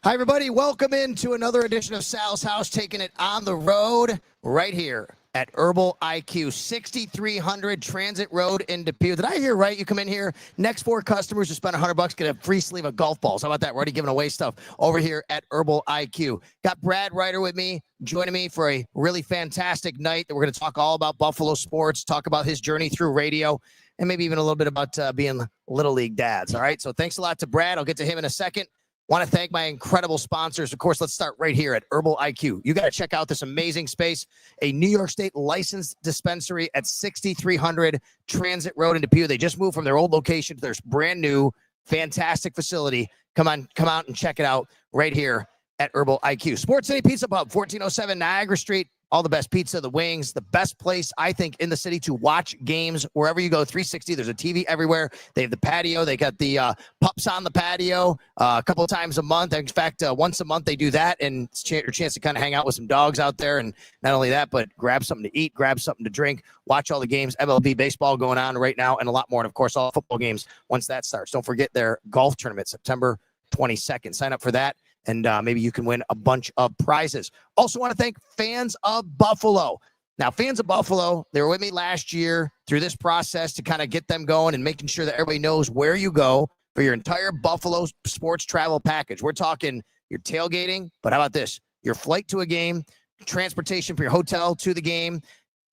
Hi, everybody. Welcome into another edition of Sal's House, taking it on the road right here at Herbal IQ, 6300 Transit Road in Depew. Did I hear right? You come in here, next 4 customers who spend $100 get a free sleeve of golf balls. How about that? We're already giving away stuff over here at Herbal IQ. Got Brad Riter with me, joining me for a really fantastic night that we're going to talk all about Buffalo sports, talk about his journey through radio, and maybe even a little bit about being Little League dads. All right, so thanks a lot to Brad. I'll get to him in a second. Want to thank my incredible sponsors. Of course, let's start right here at Herbal IQ. You got to check out this amazing space, a New York State licensed dispensary at 6300 Transit Road in Depew. They just moved from their old location to their brand new, fantastic facility. Come out and check it out right here at Herbal IQ. Sports City Pizza Pub, 1407 Niagara Street. All the best pizza, the wings, the best place, I think, in the city to watch games. Wherever you go, 360, there's a TV everywhere. They have the patio. They got the pups on the patio a couple of times a month. In fact, once a month they do that, and it's your chance to kind of hang out with some dogs out there. And not only that, but grab something to eat, grab something to drink, watch all the games, MLB baseball going on right now, and a lot more. And, of course, all football games once that starts. Don't forget their golf tournament, September 22nd. Sign up for that. And maybe you can win a bunch of prizes. Also want to thank Fans of Buffalo. Now, Fans of Buffalo, they were with me last year through this process to kind of get them going and making sure that everybody knows where you go for your entire Buffalo sports travel package. We're talking your tailgating, but how about this? Your flight to a game, transportation for your hotel to the game,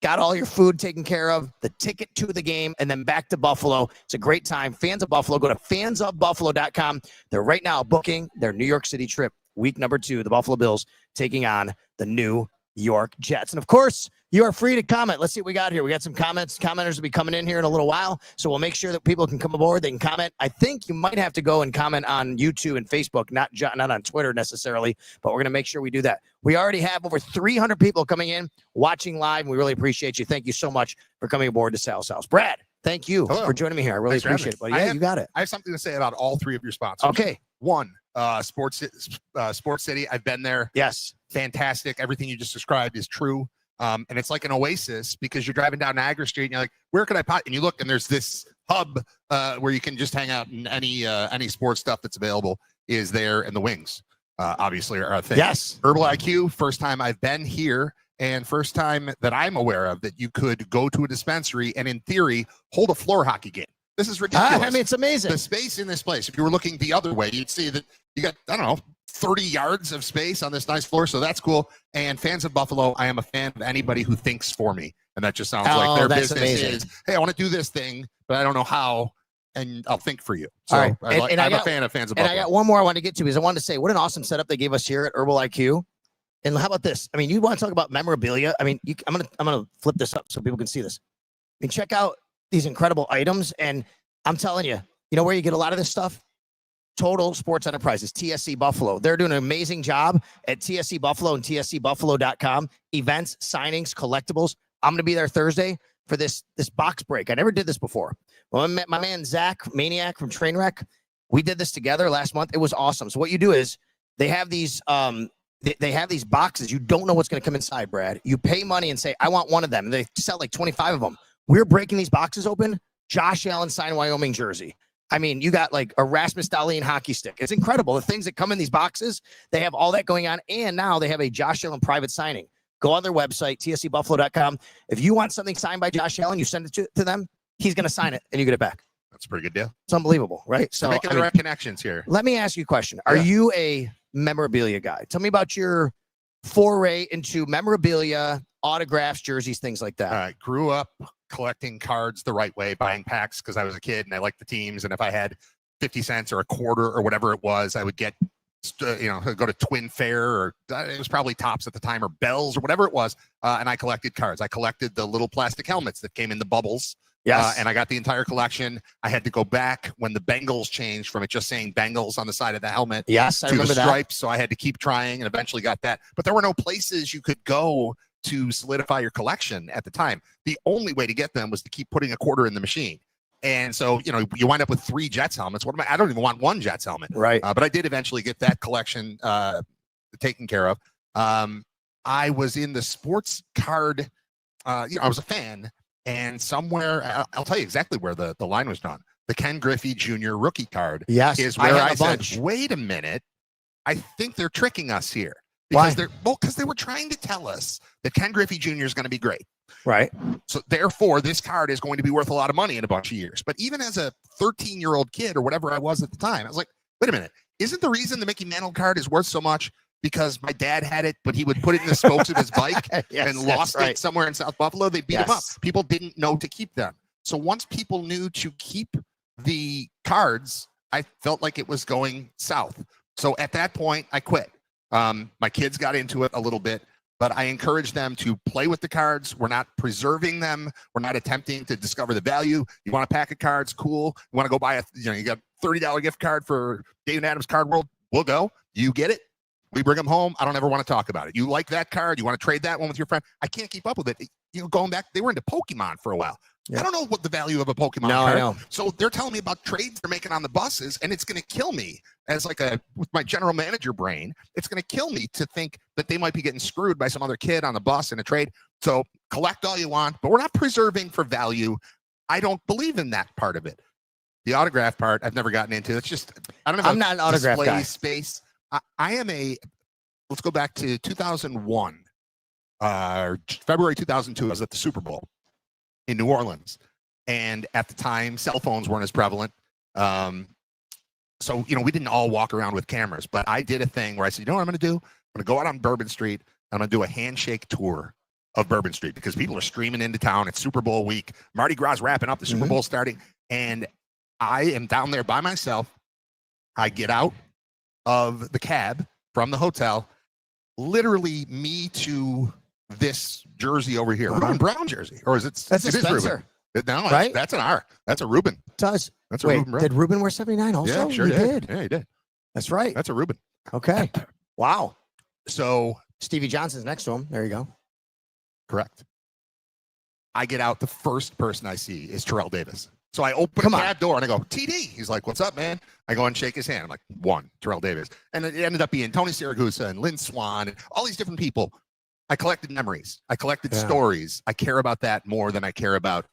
got all your food taken care of, the ticket to the game, and then back to Buffalo. It's a great time. Fans of Buffalo. Go to fansofbuffalo.com. They're right now booking their New York City trip, week number 2, the Buffalo Bills taking on the New York Jets. And, of course, you are free to comment. Let's see what we got here. We got some comments. Commenters will be coming in here in a little while, so we'll make sure that people can come aboard. They can comment. I think you might have to go and comment on YouTube and Facebook, not on Twitter necessarily, but we're going to make sure we do that. We already have over 300 people coming in, watching live, and we really appreciate you. Thank you so much for coming aboard to Sal's House. Brad, thank you for joining me here. I really appreciate it. But yeah, you got it. I have something to say about all 3 of your sponsors. Okay. One, Sports City. I've been there. Yes. Fantastic. Everything you just described is true. And it's like an oasis because you're driving down Niagara Street and you're like, where could I pot? And you look and there's this hub where you can just hang out, and any sports stuff that's available is there, and the wings obviously are a thing. Yes. Herbal IQ, first time I've been here, and first time that I'm aware of that you could go to a dispensary and in theory hold a floor hockey game. This is ridiculous. I mean, it's amazing. The space in this place, if you were looking the other way, you'd see that you got, I don't know, 30 yards of space on this nice floor. So that's cool. And Fans of Buffalo, I am a fan of anybody who thinks for me. And that just sounds like their business is, hey, I want to do this thing, but I don't know how, and I'll think for you. So all right. I'm a fan of Fans of Buffalo. And I got one more I wanted to get to, because I wanted to say what an awesome setup they gave us here at Herbal IQ. And how about this? I mean, you want to talk about memorabilia? I mean, I'm gonna flip this up so people can see this. I mean, check out these incredible items. And I'm telling you, you know where you get a lot of this stuff? Total Sports Enterprises, TSC Buffalo. They're doing an amazing job at TSC Buffalo and tscbuffalo.com. Events, signings, collectibles. I'm going to be there Thursday for this box break. I never did this before. Well, I met my man Zach Maniac from Trainwreck. We did this together last month. It was awesome. So what you do is they have these they have these boxes. You don't know what's going to come inside, Brad. You pay money and say, I want one of them. And they sell like 25 of them. We're breaking these boxes open. Josh Allen signed Wyoming jersey. I mean, you got like a Rasmus Dahlin hockey stick. It's incredible. The things that come in these boxes, they have all that going on. And now they have a Josh Allen private signing. Go on their website, tscbuffalo.com. If you want something signed by Josh Allen, you send it to them. He's going to sign it and you get it back. That's a pretty good deal. It's unbelievable, right? So making the right connections here. Let me ask you a question. Are you a memorabilia guy? Tell me about your foray into memorabilia, autographs, jerseys, things like that. I grew up collecting cards the right way, buying packs because I was a kid and I liked the teams. And if I had 50 cents or a quarter or whatever it was, I would get, go to Twin Fair, or it was probably Tops at the time, or Bells or whatever it was. And I collected cards. I collected the little plastic helmets that came in the bubbles. Yes. And I got the entire collection. I had to go back when the Bengals changed from it just saying Bengals on the side of the helmet I to remember the stripes. So I had to keep trying and eventually got that. But there were no places you could go to solidify your collection at the time. The only way to get them was to keep putting a quarter in the machine. And so, you wind up with 3 Jets helmets. I don't even want 1 Jets helmet. Right. But I did eventually get that collection taken care of. I was in the sports card. I was a fan. And somewhere, I'll tell you exactly where the line was drawn. The Ken Griffey Jr. rookie card is where I said, wait a minute. I think they're tricking us here Why? because they were trying to tell us that Ken Griffey Jr. is going to be great. Right. So therefore, this card is going to be worth a lot of money in a bunch of years. But even as a 13-year-old kid or whatever I was at the time, I was like, wait a minute, isn't the reason the Mickey Mantle card is worth so much because my dad had it, but he would put it in the spokes of his bike and lost it somewhere in South Buffalo? They beat him up. People didn't know to keep them. So once people knew to keep the cards, I felt like it was going south. So at that point, I quit. My kids got into it a little bit, but I encourage them to play with the cards. We're not preserving them. We're not attempting to discover the value. You want a pack of cards? Cool. You want to go buy you got a $30 gift card for David Adams Card World? We'll go. You get it. We bring them home. I don't ever want to talk about it. You like that card? You want to trade that one with your friend? I can't keep up with it. Going back, they were into Pokemon for a while. Yeah. I don't know what the value of a Pokemon card. I know. So they're telling me about trades they're making on the buses, and it's going to kill me as with my general manager brain. It's going to kill me to think that they might be getting screwed by some other kid on the bus in a trade. So collect all you want, but we're not preserving for value. I don't believe in that part of it. The autograph part, I've never gotten into. It's just, I don't know. I'm not an autograph guy. Space. I am let's go back to 2001, February 2002. I was at the Super Bowl in New Orleans. And at the time, cell phones weren't as prevalent. So, we didn't all walk around with cameras, but I did a thing where I said, you know what I'm going to do? I'm going to go out on Bourbon Street. I'm going to do a handshake tour of Bourbon Street because people are streaming into town. It's Super Bowl week. Mardi Gras wrapping up, the Super Bowl starting. And I am down there by myself. I get out of the cab from the hotel, literally me to this jersey over here, Ruben Brown jersey, or is it? That's it a is Spencer. Ruben. No, right? That's an R. That's a Ruben. It does. That's a Ruben Brown. Did Ruben wear 79 also? Yeah, sure he did. Yeah, he did. That's right. That's a Ruben. Okay. Wow. So Stevie Johnson's next to him. There you go. Correct. I get out. The first person I see is Terrell Davis. So I open the cab door and I go, TD. He's like, what's up, man? I go and shake his hand. I'm like, Terrell Davis. And it ended up being Tony Siragusa and Lynn Swan and all these different people. I collected memories. I collected stories. I care about that more than I care about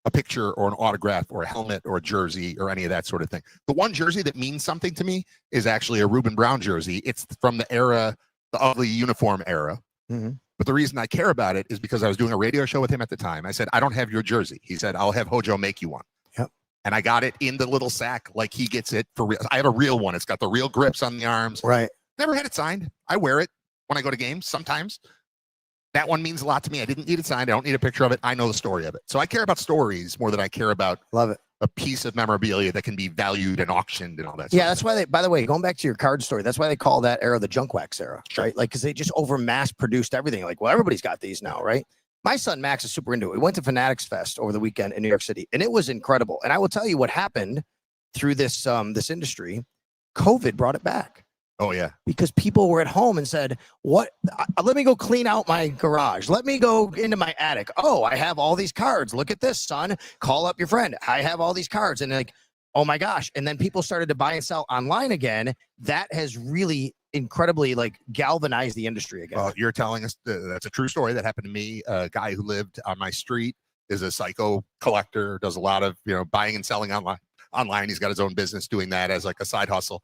a picture or an autograph or a helmet or a jersey or any of that sort of thing. The one jersey that means something to me is actually a Ruben Brown jersey. It's from the era, the ugly uniform era. Mm-hmm. But the reason I care about it is because I was doing a radio show with him at the time. I said, I don't have your jersey. He said, I'll have Hojo make you one. Yep. And I got it in the little sack like he gets it for real. I have a real one. It's got the real grips on the arms. Right. Never had it signed. I wear it when I go to games sometimes. That one means a lot to me. I didn't need it signed. I don't need a picture of it. I know the story of it. So I care about stories more than I care about a piece of memorabilia that can be valued and auctioned and all that. Yeah, that's why by the way, going back to your card story, that's why they call that era the junk wax era, right? Like, because they just over mass produced everything. Like, well, everybody's got these now, right? My son Max is super into it. We went to Fanatics Fest over the weekend in New York City, and it was incredible. And I will tell you what happened through this this industry. COVID brought it back. Oh, yeah. Because people were at home and said, what? Let me go clean out my garage. Let me go into my attic. Oh, I have all these cards. Look at this, son. Call up your friend. I have all these cards. And like, oh my gosh. And then people started to buy and sell online again. That has really incredibly galvanized the industry again. Well, you're telling us that's a true story that happened to me. A guy who lived on my street is a psycho collector, does a lot of, buying and selling online. He's got his own business doing that as like a side hustle.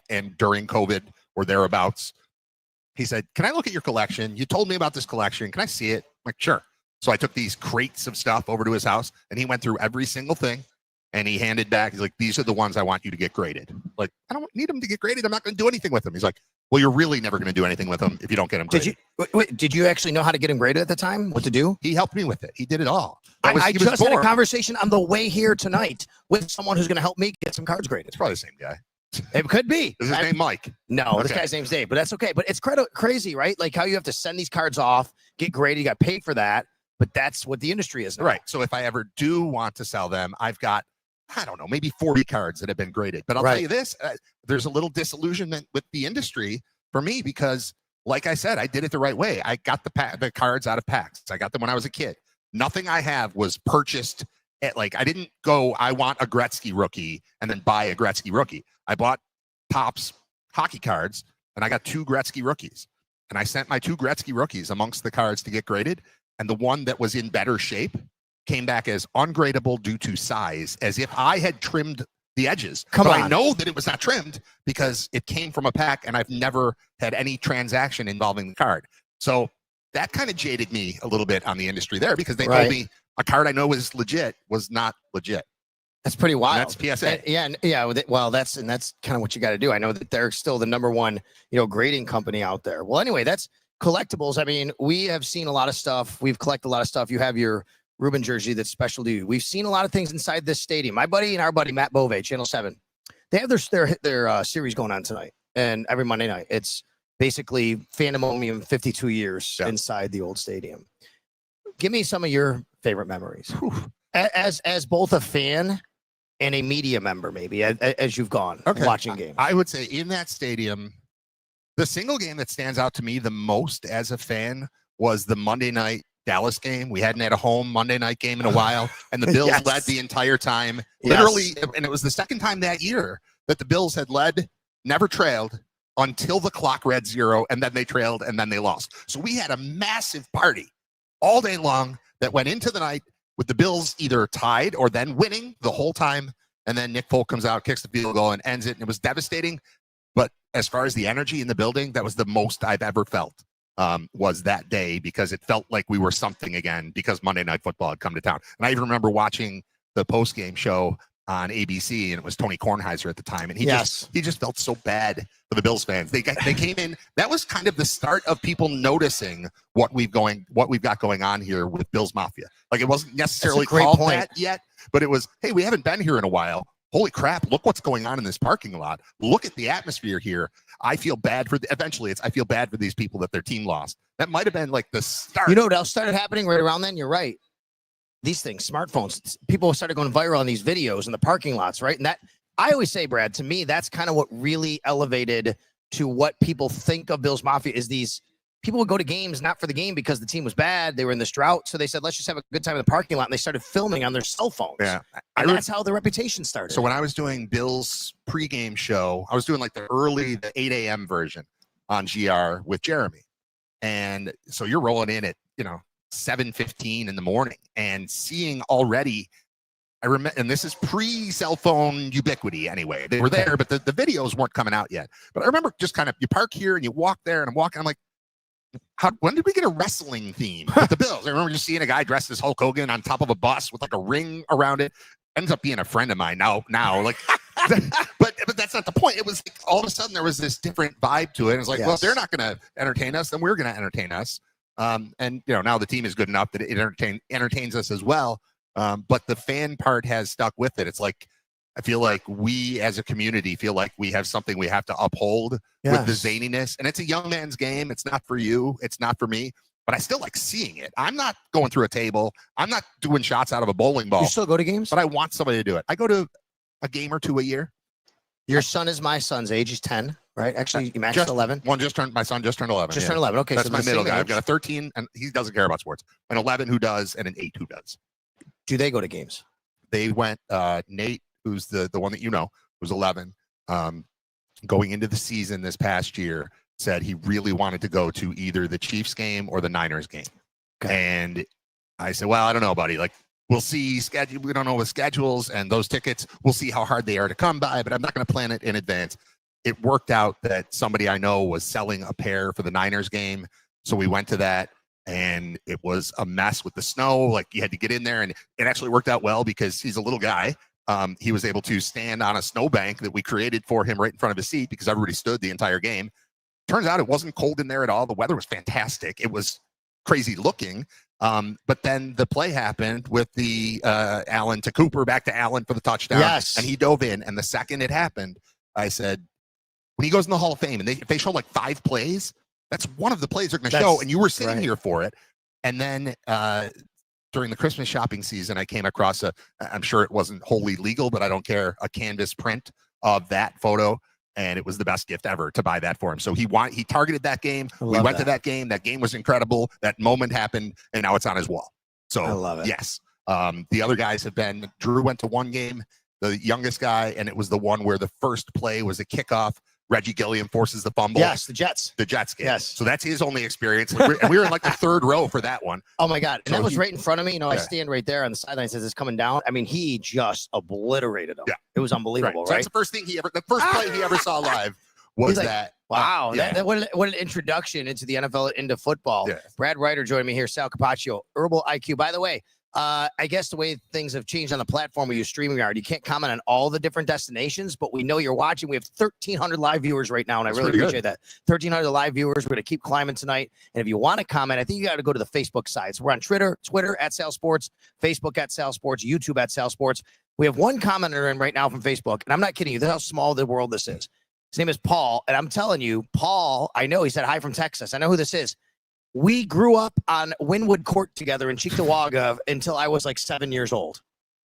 And during COVID or thereabouts, he said, can I look at your collection? You told me about this collection. Can I see it? I'm like, sure. So I took these crates of stuff over to his house and he went through every single thing and he handed back. He's like, these are the ones I want you to get graded. Like, I don't need them to get graded. I'm not going to do anything with them. He's like, well, you're really never going to do anything with them if you don't get them graded. Did you actually know how to get them graded at the time? What to do? He helped me with it. He did it all. I just had a conversation on the way here tonight with someone who's going to help me get some cards graded. It's probably the same guy. It could be. Is his name Mike? No, okay. This guy's name's Dave, but that's okay. But it's crazy, right? Like how you have to send these cards off, get graded, you got paid for that, but that's what the industry is now. Right. So if I ever do want to sell them, I've got, I don't know, maybe 40 cards that have been graded. But I'll tell you this, there's a little disillusionment with the industry for me because, like I said, I did it the right way. I got the cards out of packs. I got them when I was a kid. Nothing I have was purchased at I didn't go, I want a Gretzky rookie and then buy a Gretzky rookie. I bought Topps hockey cards and I got 2 Gretzky rookies. And I sent my 2 Gretzky rookies amongst the cards to get graded. And the one that was in better shape came back as ungradable due to size, as if I had trimmed the edges. Come but on. I know that it was not trimmed because it came from a pack, and I've never had any transaction involving the card. So that kind of jaded me a little bit on the industry there, because they told me a card I know was legit was not legit. That's pretty wild. And that's PSA. Yeah. Well, that's kind of what you got to do. I know that they're still the number one, grading company out there. Well, anyway, that's collectibles. I mean, we have seen a lot of stuff. We've collected a lot of stuff. You have your Ruben jersey that's special to you. We've seen a lot of things inside this stadium. My buddy and our buddy Matt Bove, Channel 7, they have their series going on tonight, and every Monday night. It's basically Phantomonium 52 years inside the old stadium. Give me some of your favorite memories as both a fan and a media member, maybe, as you've gone watching games. I would say in that stadium, the single game that stands out to me the most as a fan was the Monday night Dallas game. We hadn't had a home Monday night game in a while, and the Bills led the entire time, literally. And it was the second time that year that the Bills had led, never trailed, until the clock read 0, and then they trailed, and then they lost. So we had a massive party all day long that went into the night with the Bills either tied or then winning the whole time. And then Nick Folk comes out, kicks the field goal, and ends it. And it was devastating. But as far as the energy in the building, that was the most I've ever felt, was that day, because it felt like we were something again, because Monday Night Football had come to town. And I even remember watching the post-game show on ABC, and it was Tony Kornheiser at the time, and he just felt so bad for the Bills fans. They came in. That was kind of the start of people noticing what we've got going on here with Bills Mafia. Like, it wasn't necessarily called that yet, but it was, hey, we haven't been here in a while. Holy crap! Look what's going on in this parking lot. Look at the atmosphere here. I feel bad for. I feel bad for these people that their team lost. That might have been like the start. You know what else started happening right around then? You're right. These things, smartphones, people started going viral on these videos in the parking lots, right? And that, I always say, Brad, to me, that's kind of what really elevated to what people think of Bills Mafia, is these people would go to games not for the game because the team was bad. They were in this drought. So they said, let's just have a good time in the parking lot. And they started filming on their cell phones. Yeah. And that's how the reputation started. So when I was doing Bills pregame show, I was doing like the 8 a.m. version on GR with Jeremy. And so you're rolling in at, 7:15 in the morning, and seeing already, I remember, and this is pre-cell phone ubiquity anyway. They were there, but the videos weren't coming out yet. But I remember just kind of, you park here and you walk there, and I'm walking, I'm like, when did we get a wrestling theme with the Bills? I remember just seeing a guy dressed as Hulk Hogan on top of a bus with like a ring around it. Ends up being a friend of mine now, like, but that's not the point. It was like, all of a sudden there was this different vibe to it. It was like, well, if they're not going to entertain us, then we're going to entertain us. And now the team is good enough that it entertains us as well. But the fan part has stuck with it. It's like, I feel like we as a community feel like we have something we have to uphold with the zaniness. And it's a young man's game. It's not for you. It's not for me. But I still like seeing it. I'm not going through a table. I'm not doing shots out of a bowling ball. You still go to games? But I want somebody to do it. I go to a game or two a year. Your son is my son's age. He's 10, right? Actually, you matched 11. My son just turned 11. Turned 11. Okay. That's so my middle guy. I've got a 13, and he doesn't care about sports. An 11 who does, and an 8 who does. Do they go to games? They went, Nate, who's the one that who's 11, going into the season this past year, said he really wanted to go to either the Chiefs game or the Niners game. Okay. And I said, well, I don't know, buddy. Like, we'll see schedule. We don't know with schedules and those tickets. We'll see how hard they are to come by, but I'm not going to plan it in advance. It worked out that somebody I know was selling a pair for the Niners game. So we went to that, and it was a mess with the snow. Like, you had to get in there, and it actually worked out well because he's a little guy. He was able to stand on a snowbank that we created for him right in front of his seat because everybody stood the entire game. Turns out it wasn't cold in there at all. The weather was fantastic. It was crazy looking. But then the play happened with the Allen to Cooper, back to Allen for the touchdown. Yes. And he dove in. And the second it happened, I said, when he goes in the Hall of Fame, and if they show like 5 plays, that's one of the plays they're going to show. And you were sitting here for it. And then during the Christmas shopping season, I came across I'm sure it wasn't wholly legal, but I don't care, a canvas print of that photo. And it was the best gift ever to buy that for him. So he targeted that game. We went to that game. That game was incredible. That moment happened, and now it's on his wall. So I love it. Yes. The other guys have been, Drew went to one game, the youngest guy, and it was the one where the first play was a kickoff Reggie Gilliam forces the fumble. Yes, the Jets. The Jets game. Yes. So that's his only experience. And we were in like the third row for that one. Oh my God. And So that was he- right in front of me. You know, I stand right there on the sideline as it's coming down. I mean, he just obliterated him. Yeah. It was unbelievable, So right? that's the first play he ever saw live was He's like, that. Wow. Yeah. What an introduction into the NFL, into football. Yeah. Brad Riter joining me here, Sal Capaccio, Herbal IQ. By the way, I guess the way things have changed on the platform where you StreamYard, you can't comment on all the different destinations, but we know you're watching. We have 1,300 live viewers right now, and That's I really pretty appreciate that. 1,300 live viewers. We're going to keep climbing tonight. And if you want to comment, I think you got to go to the Facebook side. So we're on Twitter at Sal Sports, Facebook at Sal Sports, YouTube at Sal Sports. We have one commenter in right now from Facebook, and I'm not kidding you. This is how small the world this is. His name is Paul, and I'm telling you, Paul, I know he said hi from Texas. I know who this is. We grew up on Wynwood Court together in Cheektowaga until I was like 7 years old.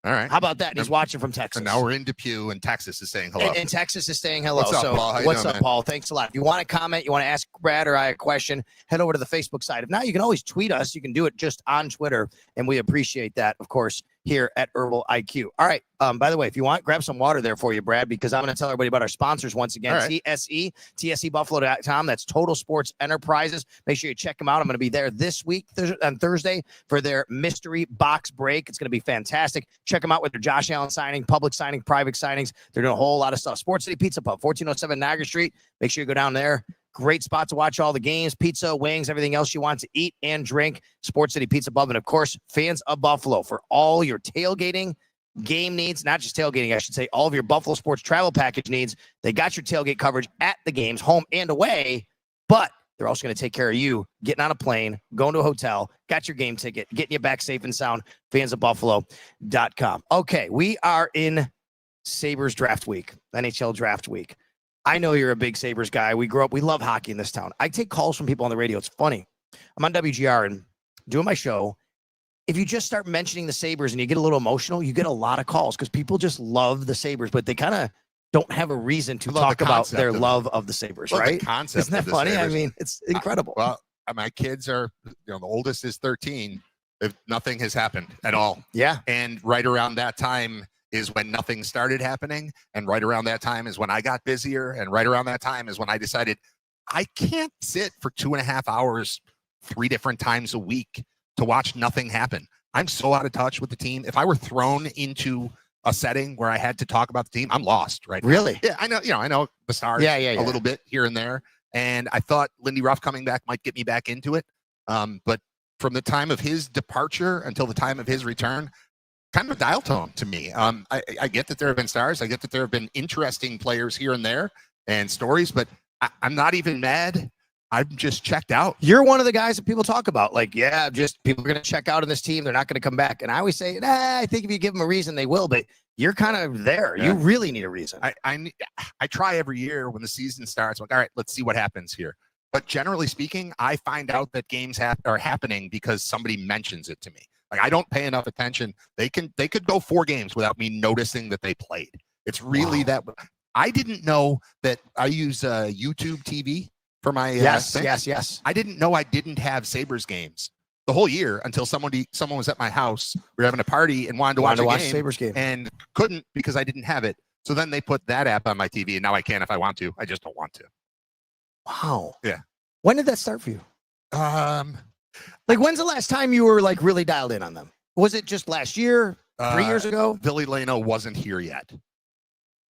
All right. How about that? And he's watching from Texas. And now we're in Depew, and Texas is saying hello. And Texas is saying hello. What's up, Paul? How you What's doing, up, man? Paul? Thanks a lot. If you want to comment, you want to ask Brad or I a question, head over to the Facebook side. If not, you can always tweet us. You can do it just on Twitter, and we appreciate that, of course, here at Herbal IQ. All right. By the way, if you want, grab some water there for you, Brad, because I'm going to tell everybody about our sponsors once again. All right. TSEbuffalo.com. That's Total Sports Enterprises. Make sure you check them out. I'm going to be there this week on Thursday for their mystery box break. It's going to be fantastic. Check them out with their Josh Allen signing, public signing, private signings. They're doing a whole lot of stuff. Sports City Pizza Pub, 1407 Niagara Street. Make sure you go down there. Great spot to watch all the games, pizza, wings, everything else you want to eat and drink. Sports City Pizza Pub. And of course, Fans of Buffalo for all your tailgating game needs, not just tailgating, I should say, all of your Buffalo Sports travel package needs. They got your tailgate coverage at the games, home and away, but they're also going to take care of you getting on a plane, going to a hotel, got your game ticket, getting you back safe and sound. Fansofbuffalo.com. Okay, we are in Sabres draft week, NHL draft week. I know you're a big Sabres guy. We grew up, we love hockey in this town. I take calls from people on the radio. It's funny. I'm on WGR and doing my show. If you just start mentioning the Sabres and you get a little emotional, you get a lot of calls because people just love the Sabres, but they kind of don't have a reason to talk about their love of the Sabres, right? The concept. Isn't that funny? Sabres. I mean, it's incredible. My kids are, the oldest is 13. If nothing has happened at all. Yeah. And right around that time is when nothing started happening. And right around that time is when I got busier. And right around that time is when I decided I can't sit for 2.5 hours, 3 different times a week to watch nothing happen. I'm so out of touch with the team. If I were thrown into a setting where I had to talk about the team, I'm lost right now. Really? Yeah, I know, I know the Stars a little bit here and there. And I thought Lindy Ruff coming back might get me back into it. But from the time of his departure until the time of his return, kind of a dial tone to me. I get that there have been stars. I get that there have been interesting players here and there and stories, but I'm not even mad. I'm just checked out. You're one of the guys that people talk about. Like, yeah, just people are going to check out in this team. They're not going to come back. And I always say, I think if you give them a reason, they will. But you're kind of there. Yeah. You really need a reason. I try every year when the season starts. I'm like, all right, let's see what happens here. But generally speaking, I find out that games are happening because somebody mentions it to me. Like, I don't pay enough attention. They could go 4 games without me noticing that they played. It's really that. I didn't know that I use YouTube TV for my yes. I didn't know I didn't have Sabres games the whole year until someone was at my house. We were having a party and wanted to watch a Sabres game and couldn't because I didn't have it. So then they put that app on my TV, and now I can if I want to. I just don't want to. Wow. Yeah. When did that start for you? Like, when's the last time you were like really dialed in on them? Was it just last year? 3 years ago? Billy Leno wasn't here yet.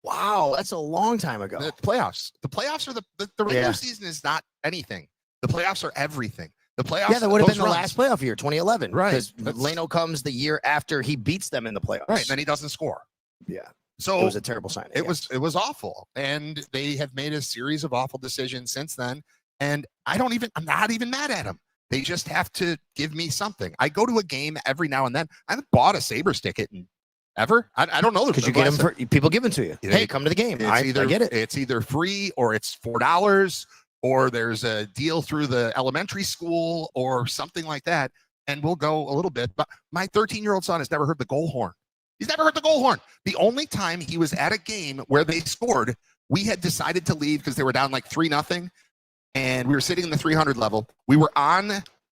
Wow, that's a long time ago. The playoffs. The playoffs are the regular season is not anything. The playoffs are everything. The playoffs. Yeah, that would have been the last playoff year, 2011. Right. Because Leno comes the year after he beats them in the playoffs. Right. And then he doesn't score. Yeah. So it was a terrible signing. It was awful. And they have made a series of awful decisions since then. And I'm not even mad at them. They just have to give me something. I go to a game every now and then. I haven't bought a Sabres ticket ever. I don't know. Because you get them people give them to you. Hey, come to the game. I get it. It's either free or it's $4 or there's a deal through the elementary school or something like that. And we'll go a little bit. But my 13-year-old son has never heard the goal horn. He's never heard the goal horn. The only time he was at a game where they scored, we had decided to leave because they were down like 3-0. And we were sitting in the 300 level. We were on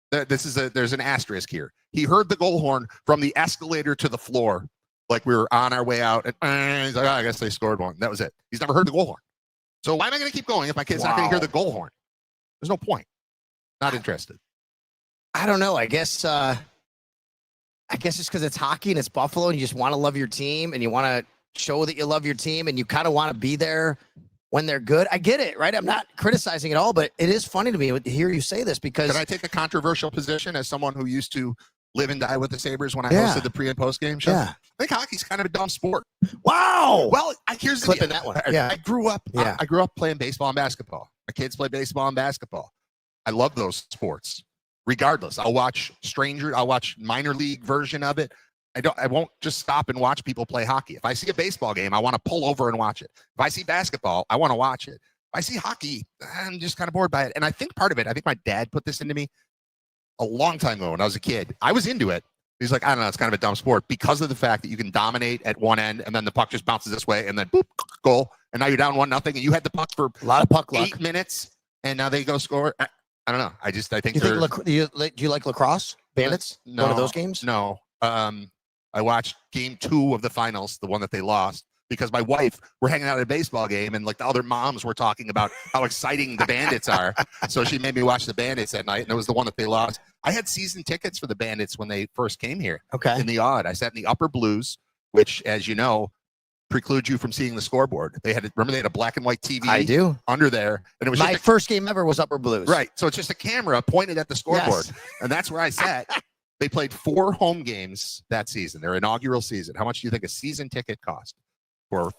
there's an asterisk here. He heard the goal horn from the escalator to the floor. Like we were on our way out, and he's like, I guess they scored one. That was it. He's never heard the goal horn. So why am I going to keep going if my kid's not going to hear Wow. the goal horn? There's no point. Not interested. I don't know. I guess it's because it's hockey and it's Buffalo and you just want to love your team and you want to show that you love your team and you kind of want to be there when they're good. I get it, right? I'm not criticizing at all, but it is funny to me to hear you say this because Can I take a controversial position as someone who used to live and die with the Sabres when I Yeah. hosted the pre and post game show? Yeah. I think hockey's kind of a dumb sport. Wow. Well, here's the Clipping deal. that one. Yeah. I grew up. Yeah. I grew up playing baseball and basketball. My kids play baseball and basketball. I love those sports. Regardless, I'll watch I'll watch minor league version of it. I won't just stop and watch people play hockey. If I see a baseball game, I want to pull over and watch it. If I see basketball, I want to watch it. If I see hockey, I'm just kind of bored by it. And I think part of it, I think my dad put this into me a long time ago when I was a kid. I was into it. He's like, I don't know, it's kind of a dumb sport because of the fact that you can dominate at one end and then the puck just bounces this way and then boop, goal. And now you're down 1-0 and you had the puck for A lot of puck luck. 8 minutes and now they go score. I don't know. I think Do you like lacrosse? Bandits? No, One of those games? No. I watched game 2 of the finals, the one that they lost, because my wife, we're hanging out at a baseball game and like the other moms were talking about how exciting the Bandits are. So she made me watch the Bandits that night, and it was the one that they lost. I had season tickets for the Bandits when they first came here. Okay. In the odd. I sat in the upper blues, which, as you know, precludes you from seeing the scoreboard. Remember they had a black and white TV I do. under there, and it was My just first game ever was Upper Blues. right. So it's just a camera pointed at the scoreboard, Yes. and that's where I sat. They played 4 home games that season, their inaugural season. How much do you think a season ticket cost for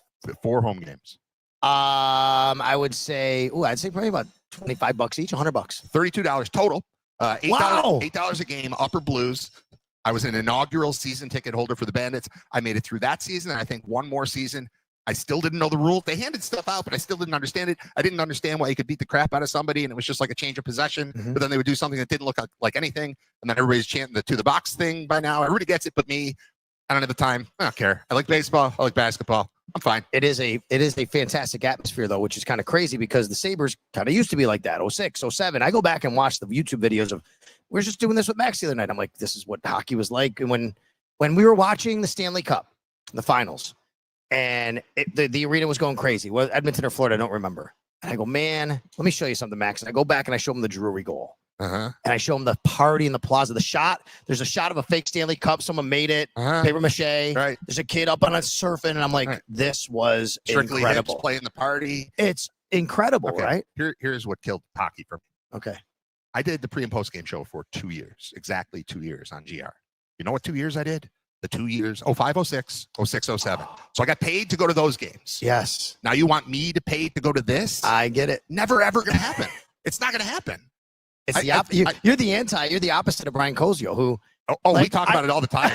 4 home games? I would say, I'd say probably about $25 each, $100. $32 total. $8, Wow. $8 a game, Upper Blues. I was an inaugural season ticket holder for the Bandits. I made it through that season, and I think one more season. I still didn't know the rules. They handed stuff out, but I still didn't understand it. I didn't understand why you could beat the crap out of somebody, and it was just like a change of possession. Mhm. But then they would do something that didn't look like anything, and then everybody's chanting the to the box thing by now. Everybody gets it, but me. I don't have the time. I don't care. I like baseball. I like basketball. I'm fine. It is a fantastic atmosphere though, which is kind of crazy because the Sabres kind of used to be like that. 06, 07. I go back and watch the YouTube videos of we're just doing this with Max the other night. I'm like, this is what hockey was like. And when we were watching the Stanley Cup, the finals, and the arena was going crazy. Well, Edmonton or Florida, I don't remember. And I go, man, let me show you something, Max. And I go back and I show him the Drury goal. Uh-huh. And I show him the party in the plaza. The shot, there's a shot of a fake Stanley Cup. Someone made it, Uh-huh. paper mache. Right. There's a kid up on it surfing. And I'm like, Right. this was Strictly incredible. Hips playing the party. It's incredible, Okay. right? Here's what killed hockey for me. Okay. I did the pre and post game show for 2 years, exactly 2 years on GR. You know what 2 years I did? The 2 years, 05, 06, 06, 07. So I got paid to go to those games. Yes. Now you want me to pay to go to this? I get it. Never, ever going to happen. It's not going to happen. It's I- the I- you're the opposite of Brian Kozio, who We Like, talk about it all the time.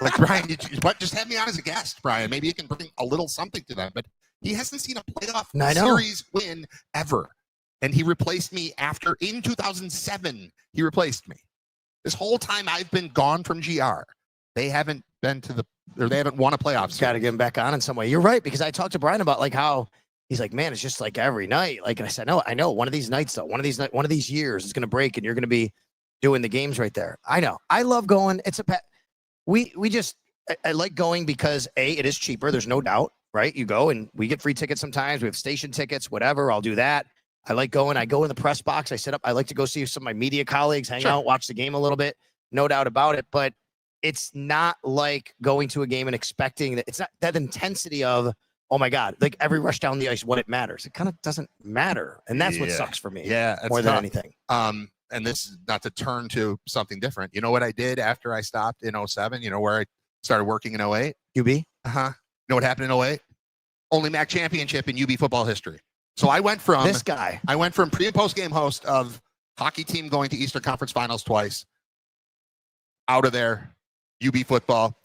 Like, Brian, just have me on as a guest, Brian. Maybe you can bring a little something to them. But he hasn't seen a playoff I know. series win ever. And he replaced me in 2007. He replaced me. This whole time I've been gone from GR. They haven't been they haven't won a playoff series. got to get him back on in some way. You're right, because I talked to Brian about like how he's like, man, it's just like every night. Like, and I said, no, I know one of these nights though, one of these years is going to break and you're going to be doing the games right there. I know. I love going. It's a pet. I like going because it is cheaper. There's no doubt, right? You go and we get free tickets sometimes. We have station tickets, whatever. I'll do that. I like going. I go in the press box. I sit up. I like to go see some of my media colleagues, hang Sure. out, watch the game a little bit. No doubt about it. But it's not like going to a game and expecting that. It's not that intensity of, oh my God, like every rush down the ice, what it matters. It kind of doesn't matter. And that's what Yeah. sucks for me Yeah, that's more than tough. anything. And this is not to turn to something different. You know what I did after I stopped in 07? You know where I started working in 08? UB? Uh-huh. You know what happened in 08? Only MAC championship in UB football history. So I went from This guy. pre and post game host of hockey team going to Eastern Conference Finals twice, out of there, UB football,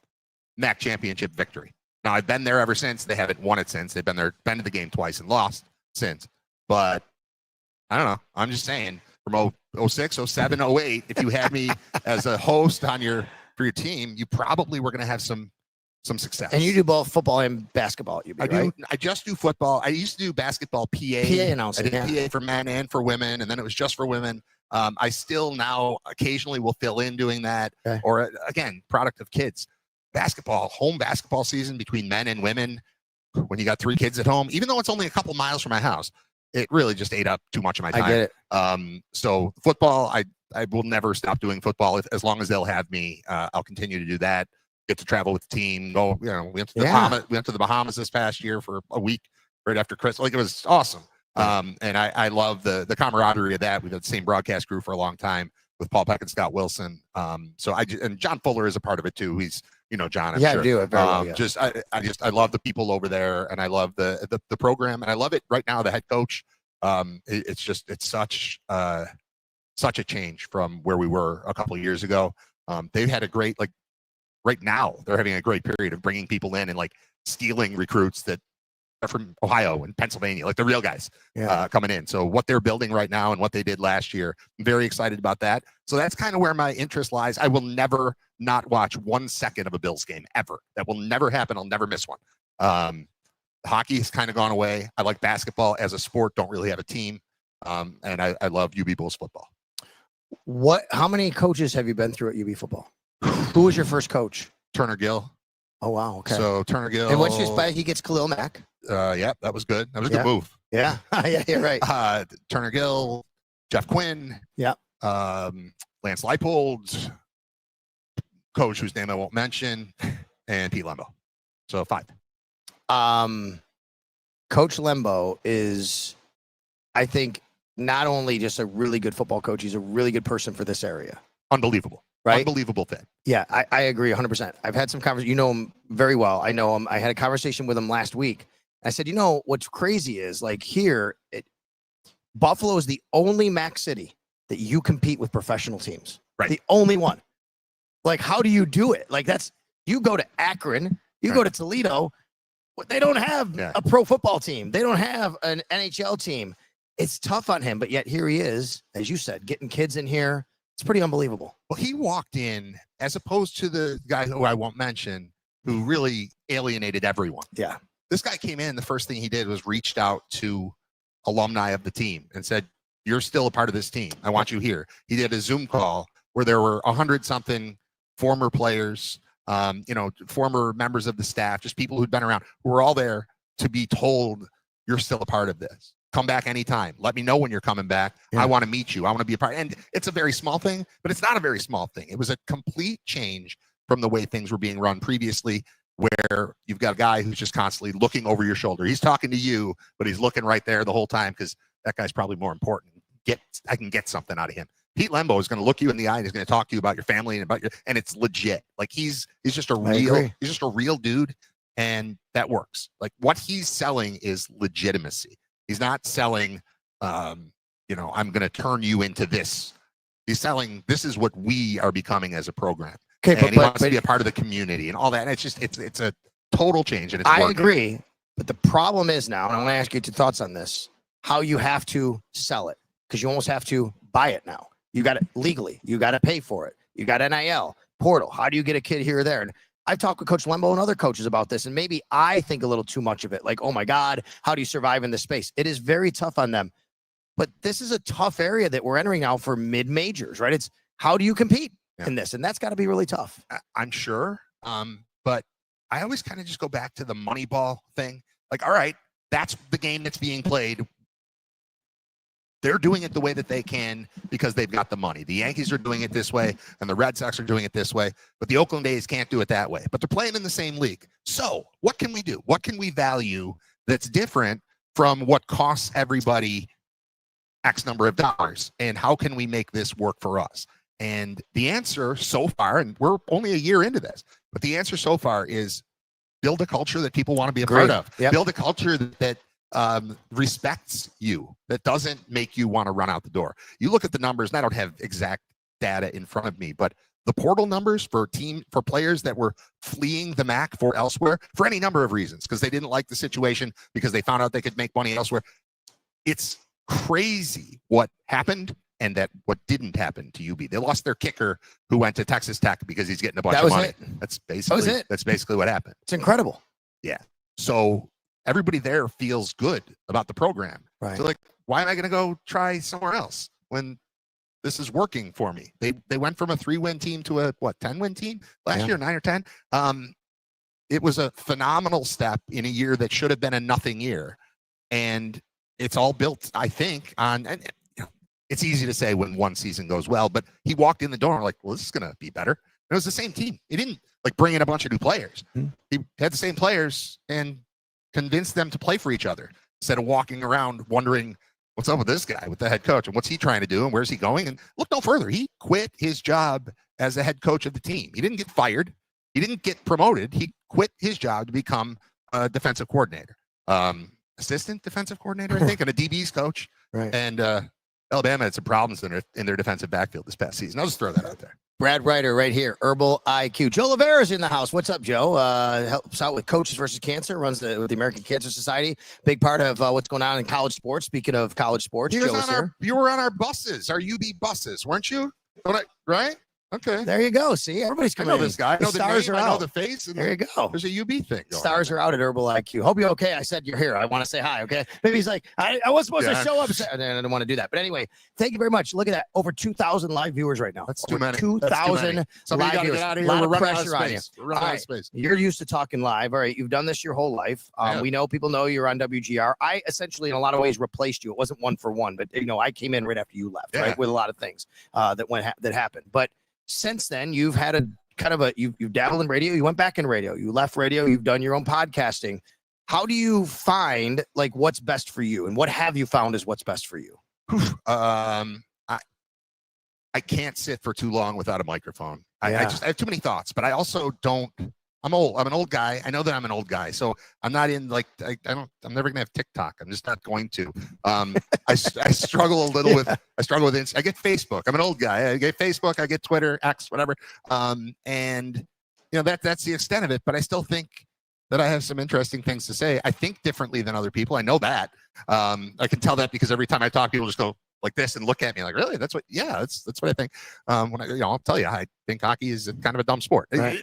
MAC championship victory. Now I've been there ever since. They haven't won it since. They've been to the game twice and lost since. But I don't know. I'm just saying from 06, 07, 08, if you had me as a host for your team, you probably were going to have some success. And you do both football and basketball at UB, right? I just do football. I used to do basketball PA. PA announcing, I did yeah. PA for men and for women, and then it was just for women. I still now occasionally will fill in doing that, Okay. or again, product of kids. Home basketball season between men and women. when you got 3 kids at home, even though it's only a couple miles from my house, it really just ate up too much of my time. I get it. So football, I will never stop doing football as long as they'll have me. I'll continue to do that. Get to travel with the team. Go, we went to the Bahamas. We went to the Bahamas this past year for a week right after Christmas. Like, it was awesome. And I love the camaraderie of that. We've had the same broadcast crew for a long time with Paul Peck and Scott Wilson. And John Fuller is a part of it too. He's, John. I'm sure. I do it very well. Yeah. I love the people over there, and I love the program, and I love it right now. The head coach. It's such a change from where we were a couple of years ago. They've had a great, right now they're having a great period of bringing people in and stealing recruits that are from Ohio and Pennsylvania, the real guys coming in. So what they're building right now and what they did last year, I'm very excited about that. So that's kind of where my interest lies. I will never not watch 1 second of a Bills game ever. That will never happen. I'll never miss one. Hockey has kind of gone away. I like basketball as a sport, don't really have a team. And I love UB Bulls football. How many coaches have you been through at UB football? Who was your first coach? Turner Gill. Oh, wow. Okay. So Turner Gill. And once he gets Khalil Mack. Yeah, that was good. That was a good move. Yeah. Yeah, you're right. Turner Gill, Jeff Quinn. Yeah. Lance Leipold, coach whose name I won't mention, and Pete Lembo. So 5. Coach Lembo is, I think, not only just a really good football coach, he's a really good person for this area. Unbelievable. Right? Unbelievable fit. Yeah, I agree 100%. I've had some conversations. You know him very well. I know him. I had a conversation with him last week. I said, what's crazy is here, Buffalo is the only MAC city that you compete with professional teams. Right. The only one. How do you do it? You go to Akron, you go to Toledo, they don't have a pro football team. They don't have an NHL team. It's tough on him, but yet here he is, as you said, getting kids in here. It's pretty unbelievable. Well, he walked in, as opposed to the guy who I won't mention, who really alienated everyone. Yeah. This guy came in, the first thing he did was reached out to alumni of the team and said, "You're still a part of this team. I want you here." He did a Zoom call where there were 100-something former players, former members of the staff, just people who'd been around, who were all there to be told, "You're still a part of this. Come back anytime. Let me know when you're coming back. I want to meet you. I want to be a part." And it's a very small thing, but it's not a very small thing. It was a complete change from the way things were being run previously, where you've got a guy who's just constantly looking over your shoulder. He's talking to you, but he's looking right there the whole time because that guy's probably more important. I can get something out of him. Pete Lembo is going to look you in the eye and he's going to talk to you about your family and it's legit. He's just a real dude, and that works. What he's selling is legitimacy. He's not selling, I'm going to turn you into this. He's selling, this is what we are becoming as a program. Okay, and he wants to be a part of the community and all that. And it's a total change. And I agree. But the problem is now, and I want to ask you your thoughts on this, how you have to sell it, because you almost have to buy it now. You got it legally. You got to pay for it. You got NIL, portal. How do you get a kid here or there? And I've talked with Coach Lembo and other coaches about this, and maybe I think a little too much of it. Oh my God, how do you survive in this space? It is very tough on them. But this is a tough area that we're entering now for mid-majors, right? It's how do you compete in this? And that's got to be really tough. I'm sure. But I always kind of just go back to the Moneyball thing. All right, that's the game that's being played. They're doing it the way that they can because they've got the money. The Yankees are doing it this way, and the Red Sox are doing it this way, but the Oakland A's can't do it that way. But they're playing in the same league. So what can we do? What can we value that's different from what costs everybody X number of dollars? And how can we make this work for us? And the answer so far, and we're only a year into this, but the answer so far is build a culture that people want to be a part of. Yep. Build a culture that respects you, that doesn't make you want to run out the door. You look at the numbers, and I don't have exact data in front of me, but the portal numbers for players that were fleeing the MAC for elsewhere for any number of reasons, because they didn't like the situation, because they found out they could make money elsewhere. It's crazy what happened and that what didn't happen to UB. They lost their kicker who went to Texas Tech because he's getting a bunch of money. That's basically what happened. It's incredible. Yeah. So everybody there feels good about the program. Right. So why am I going to go try somewhere else when this is working for me? They went from a 3-win team to a 10-win team last year, 9 or 10. it was a phenomenal step in a year that should have been a nothing year. And it's all built, I think, on, and it's easy to say when one season goes well, but he walked in the door like, well, this is going to be better. And it was the same team. He didn't like bring in a bunch of new players. He had the same players and convinced them to play for each other instead of walking around wondering what's up with this guy, with the head coach, and what's he trying to do and where's he going? And look no further. He quit his job as the head coach of the team. He didn't get fired. He didn't get promoted. He quit his job to become a defensive coordinator, assistant defensive coordinator, I think, and a DB's coach. Right. And Alabama had some problems in their defensive backfield this past season. I'll just throw that out there. Brad Riter right here, Herbal IQ. Joe Lavera's in the house. What's up, Joe? Helps out with Coaches versus Cancer, runs with the American Cancer Society. Big part of what's going on in college sports. Speaking of college sports, You were on our buses, our UB buses, weren't you? Right? Okay. There you go. See, everybody's coming. I know this guy. I know the stars name. are I know out. the face. And There you go. There's a UB thing. Stars are out at Herbal IQ. Hope you're okay. I said you're here. I want to say hi. Okay. Maybe he's like, I was supposed to show up. And I didn't want to do that. But anyway, thank you very much. Look at that. Over 2,000 live viewers right now. That's too many. 2,000 Somebody got to get out of here. We're running pressure out on of you. space. We're running out of space. You're used to talking live. All right. You've done this your whole life. Yeah. We know people know you're on WGR. I essentially, in a lot of ways, replaced you. It wasn't one for one, but I came in right after you left, right? With a lot of things that happened. But since then, you've had a kind of you've dabbled in radio. You went back in radio. You left radio. You've done your own podcasting. How do you find like what's best for you, and what have you found is what's best for you? I can't sit for too long without a microphone. I have too many thoughts, but I also don't. I'm old. I'm an old guy. I know that I'm an old guy, so I'm not in like I'm never gonna have TikTok. I'm just not going to. I struggle a little with. I struggle with. I get Facebook. I'm an old guy. I get Facebook. I get Twitter, X, whatever. And that's the extent of it. But I still think that I have some interesting things to say. I think differently than other people. I know that. I can tell that because every time I talk, people just go like this and look at me like, really? That's what I think. When I'll tell you, I think hockey is kind of a dumb sport. Right.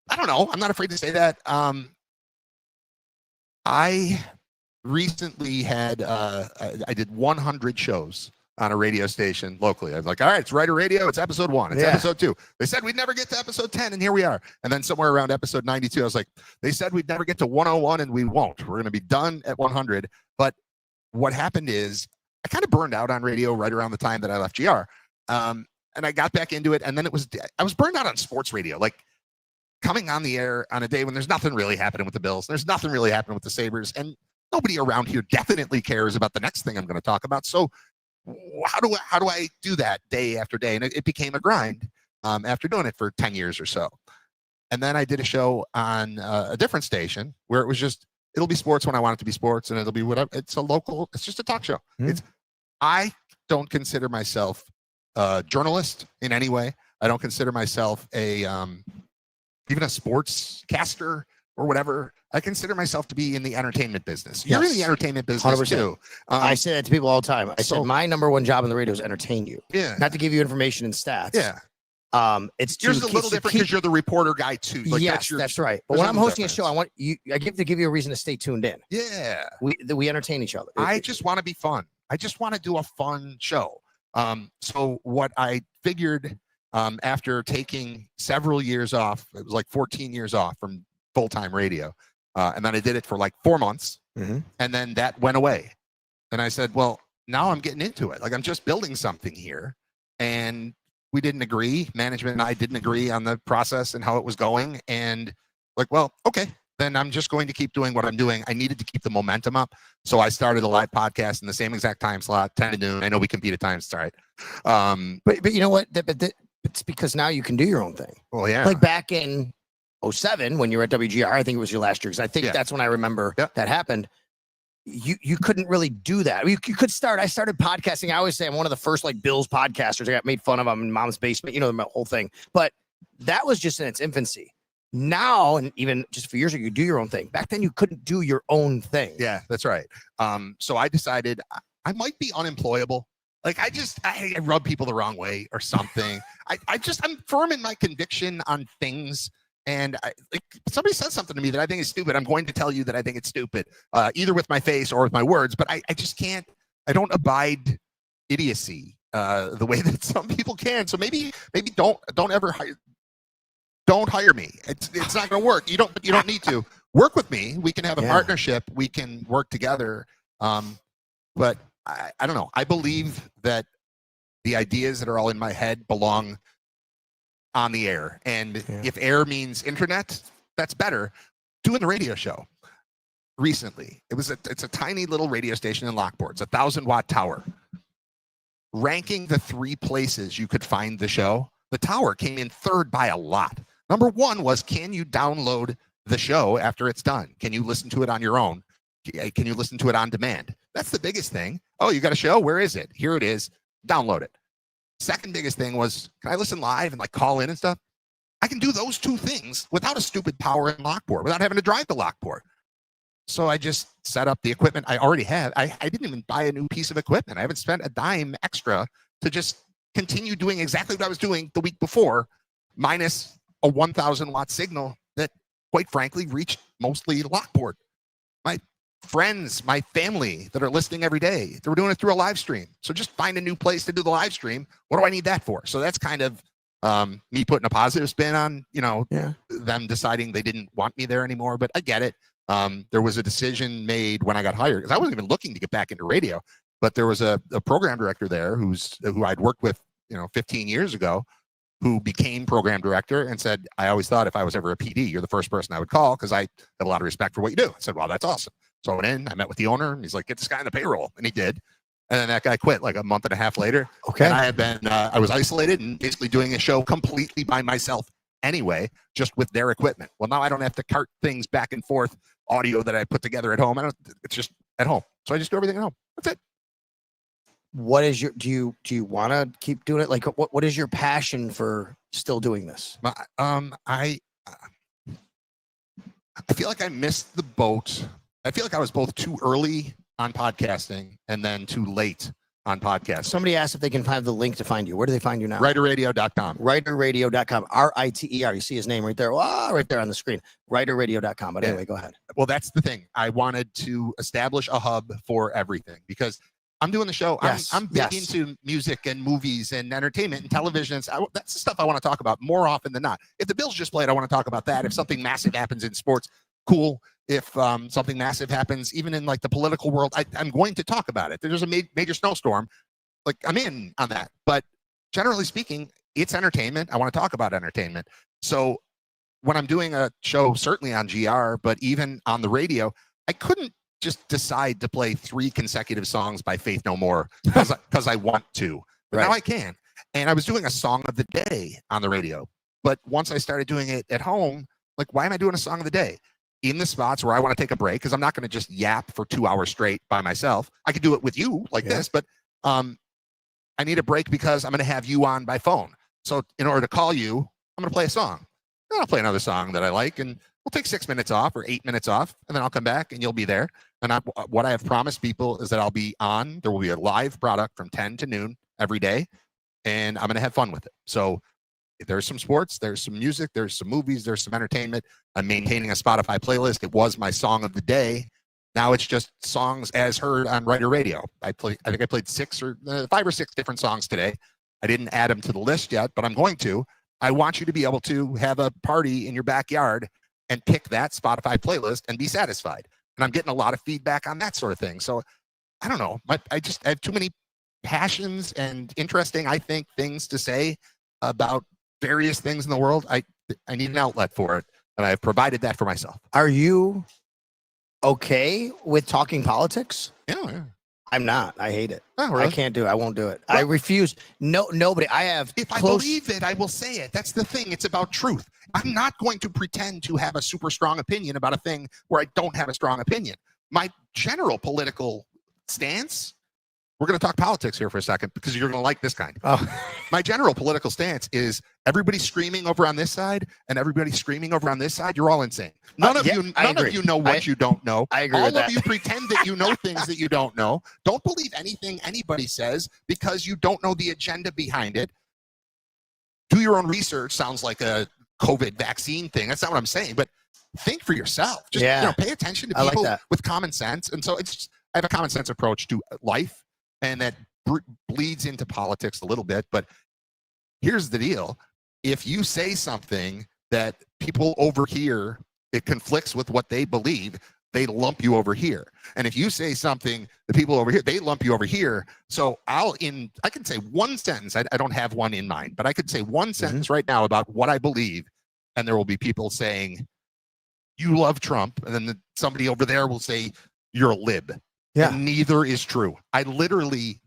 I don't know. I'm not afraid to say that. I recently had I did 100 shows on a radio station locally. I was like, all right, it's Riter Radio. It's episode 1. It's episode 2. They said we'd never get to episode 10, and here we are. And then somewhere around episode 92, I was like, they said we'd never get to 101, and we won't. We're going to be done at 100. But what happened is I kind of burned out on radio right around the time that I left GR. And I got back into it, and then I was burned out on sports radio. Like, coming on the air on a day when there's nothing really happening with the Bills, there's nothing really happening with the Sabres, and nobody around here definitely cares about the next thing I'm going to talk about. So how do I do that day after day? And it became a grind after doing it for 10 years or so. And then I did a show on a different station where it was just, it'll be sports when I want it to be sports, and it'll be whatever. It's just a talk show. I don't consider myself a journalist in any way. I don't consider myself even a sports caster or whatever. I consider myself to be in the entertainment business. You're in the entertainment business 100%. Too. I say that to people all the time. I said my number one job in the radio is entertain you. Yeah. Not to give you information and stats. Yeah. It's yours a little different because you're the reporter guy too. Like yes, that's right. But when I'm hosting a show, I give you a reason to stay tuned in. Yeah. We entertain each other. I just want to be fun. I just want to do a fun show. So what I figured after taking several years off, it was like 14 years off from full-time radio. And then I did it for like 4 months. Mm-hmm. And then that went away. And I said, well, now I'm getting into it. Like, I'm just building something here. And we didn't agree. Management and I didn't agree on the process and how it was going. And like, well, okay, then I'm just going to keep doing what I'm doing. I needed to keep the momentum up. So I started a live podcast in the same exact time slot, 10 to noon. I know we compete at times. It's all right. But you know what? It's because now you can do your own thing. Well, yeah. Like back in 2007 when you were at WGR, I think it was your last year, because I think that's when I remember that happened. You couldn't really do that. You could start. I started podcasting. I always say I'm one of the first like Bills podcasters. I got made fun of. I'm in mom's basement, the whole thing. But that was just in its infancy. Now, and even just a few years ago, you do your own thing. Back then, you couldn't do your own thing. Yeah, that's right. So I decided I might be unemployable. Like I rub people the wrong way or something. I'm firm in my conviction on things. And like somebody says something to me that I think is stupid, I'm going to tell you that I think it's stupid, either with my face or with my words. But I just can't. I don't abide idiocy the way that some people can. So maybe don't ever don't hire me. It's not going to work. You don't need to work with me. We can have a partnership. We can work together. But I don't know. I believe that the ideas that are all in my head belong on the air. And if air means internet, that's better. Doing the radio show recently, it's a tiny little radio station in Lockport. It's a 1,000-watt tower. Ranking the 3 places you could find the show, the tower came in 3rd by a lot. Number 1 was, can you download the show after it's done? Can you listen to it on your own? Can you listen to it on demand? That's the biggest thing. Oh, you got a show? Where is it? Here it is. Download it. Second biggest thing was, can I listen live and like call in and stuff? I can do those 2 things without a stupid tower in Lockport, without having to drive to Lockport. So I just set up the equipment I already have. I didn't even buy a new piece of equipment. I haven't spent a dime extra to just continue doing exactly what I was doing the week before, minus a 1,000-watt signal that, quite frankly, reached mostly Lockport. My friends, my family that are listening every day, they were doing it through a live stream. So just find a new place to do the live stream. What do I need that for? So that's kind of me putting a positive spin on, them deciding they didn't want me there anymore. But I get it. There was a decision made when I got hired, because I wasn't even looking to get back into radio, but there was a program director there who I'd worked with, 15 years ago, who became program director and said, I always thought if I was ever a PD, you're the first person I would call because I have a lot of respect for what you do. I said, well, that's awesome. So I went in, I met with the owner, and he's like, get this guy on the payroll. And he did. And then that guy quit like a month and a half later. Okay. And I had been, I was isolated and basically doing a show completely by myself anyway, just with their equipment. Well, now I don't have to cart things back and forth, audio that I put together at home. It's just at home. So I just do everything at home. That's it. What is your, do you want to keep doing it? Like, what is your passion for still doing this? I feel like I missed the boat. I feel like I was both too early on podcasting and then too late on podcasting. Somebody asked if they can find the link to find you. Where do they find you now? Writerradio.com. Writerradio.com. Riter. You see his name right there. Oh, right there on the screen. Writerradio.com. But anyway, go ahead. Well, that's the thing. I wanted to establish a hub for everything because I'm doing the show. Yes. I'm big into music and movies and entertainment and television. That's the stuff I want to talk about more often than not. If the Bills just played, I want to talk about that. If something massive happens in sports, cool. If something massive happens, even in like the political world, I'm going to talk about it. There's a major snowstorm. Like I'm in on that. But generally speaking, it's entertainment. I want to talk about entertainment. So when I'm doing a show, certainly on GR, but even on the radio, I couldn't just decide to play 3 consecutive songs by Faith No More because I want to. But now I can. And I was doing a song of the day on the radio. But once I started doing it at home, like, why am I doing a song of the day? In the spots where I want to take a break, because I'm not going to just yap for 2 hours straight by myself. I could do it with you like this, but I need a break because I'm going to have you on by phone. So in order to call you, I'm going to play a song. Then I'll play another song that I like, and we'll take 6 minutes off or 8 minutes off, and then I'll come back and you'll be there. And what I have promised people is that I'll be on. There will be a live product from 10 to noon every day, and I'm going to have fun with it. So there's some sports, there's some music, there's some movies, there's some entertainment. I'm maintaining a Spotify playlist. It was my song of the day. Now it's just songs as heard on Writer Radio. I think I played 5 or 6 different songs today. I didn't add them to the list yet, but I'm going to. I want you to be able to have a party in your backyard and pick that Spotify playlist and be satisfied. And I'm getting a lot of feedback on that sort of thing. So I don't know. I have too many passions and interesting, I think, things to say about various things in the world. I need an outlet for it, and I've provided that for myself. Are you okay with talking politics? Yeah. I'm not. I hate it. Oh, really? I can't do it. I won't do it. Well, I refuse. Nobody. I have. If I believe it, I will say it. That's the thing. It's about truth. I'm not going to pretend to have a super strong opinion about a thing where I don't have a strong opinion. My general political stance, we're going to talk politics here for a second because you're going to like this kind. My general political stance is everybody screaming over on this side and everybody screaming over on this side. You're all insane. None of you know what you don't know. I agree with that. All of you pretend that you know things that you don't know. Don't believe anything anybody says because you don't know the agenda behind it. Do your own research. Sounds like a COVID vaccine thing. That's not what I'm saying, but think for yourself. Just pay attention to people with common sense. And so I have a common sense approach to life, and that bleeds into politics a little bit. But here's the deal. If you say something that people over here, it conflicts with what they believe, they lump you over here. And if you say something, the people over here, they lump you over here. So I can say one sentence. I don't have one in mind, but I could say one sentence right now about what I believe. And there will be people saying, you love Trump. And then somebody over there will say, you're a lib. Yeah. And neither is true. I literally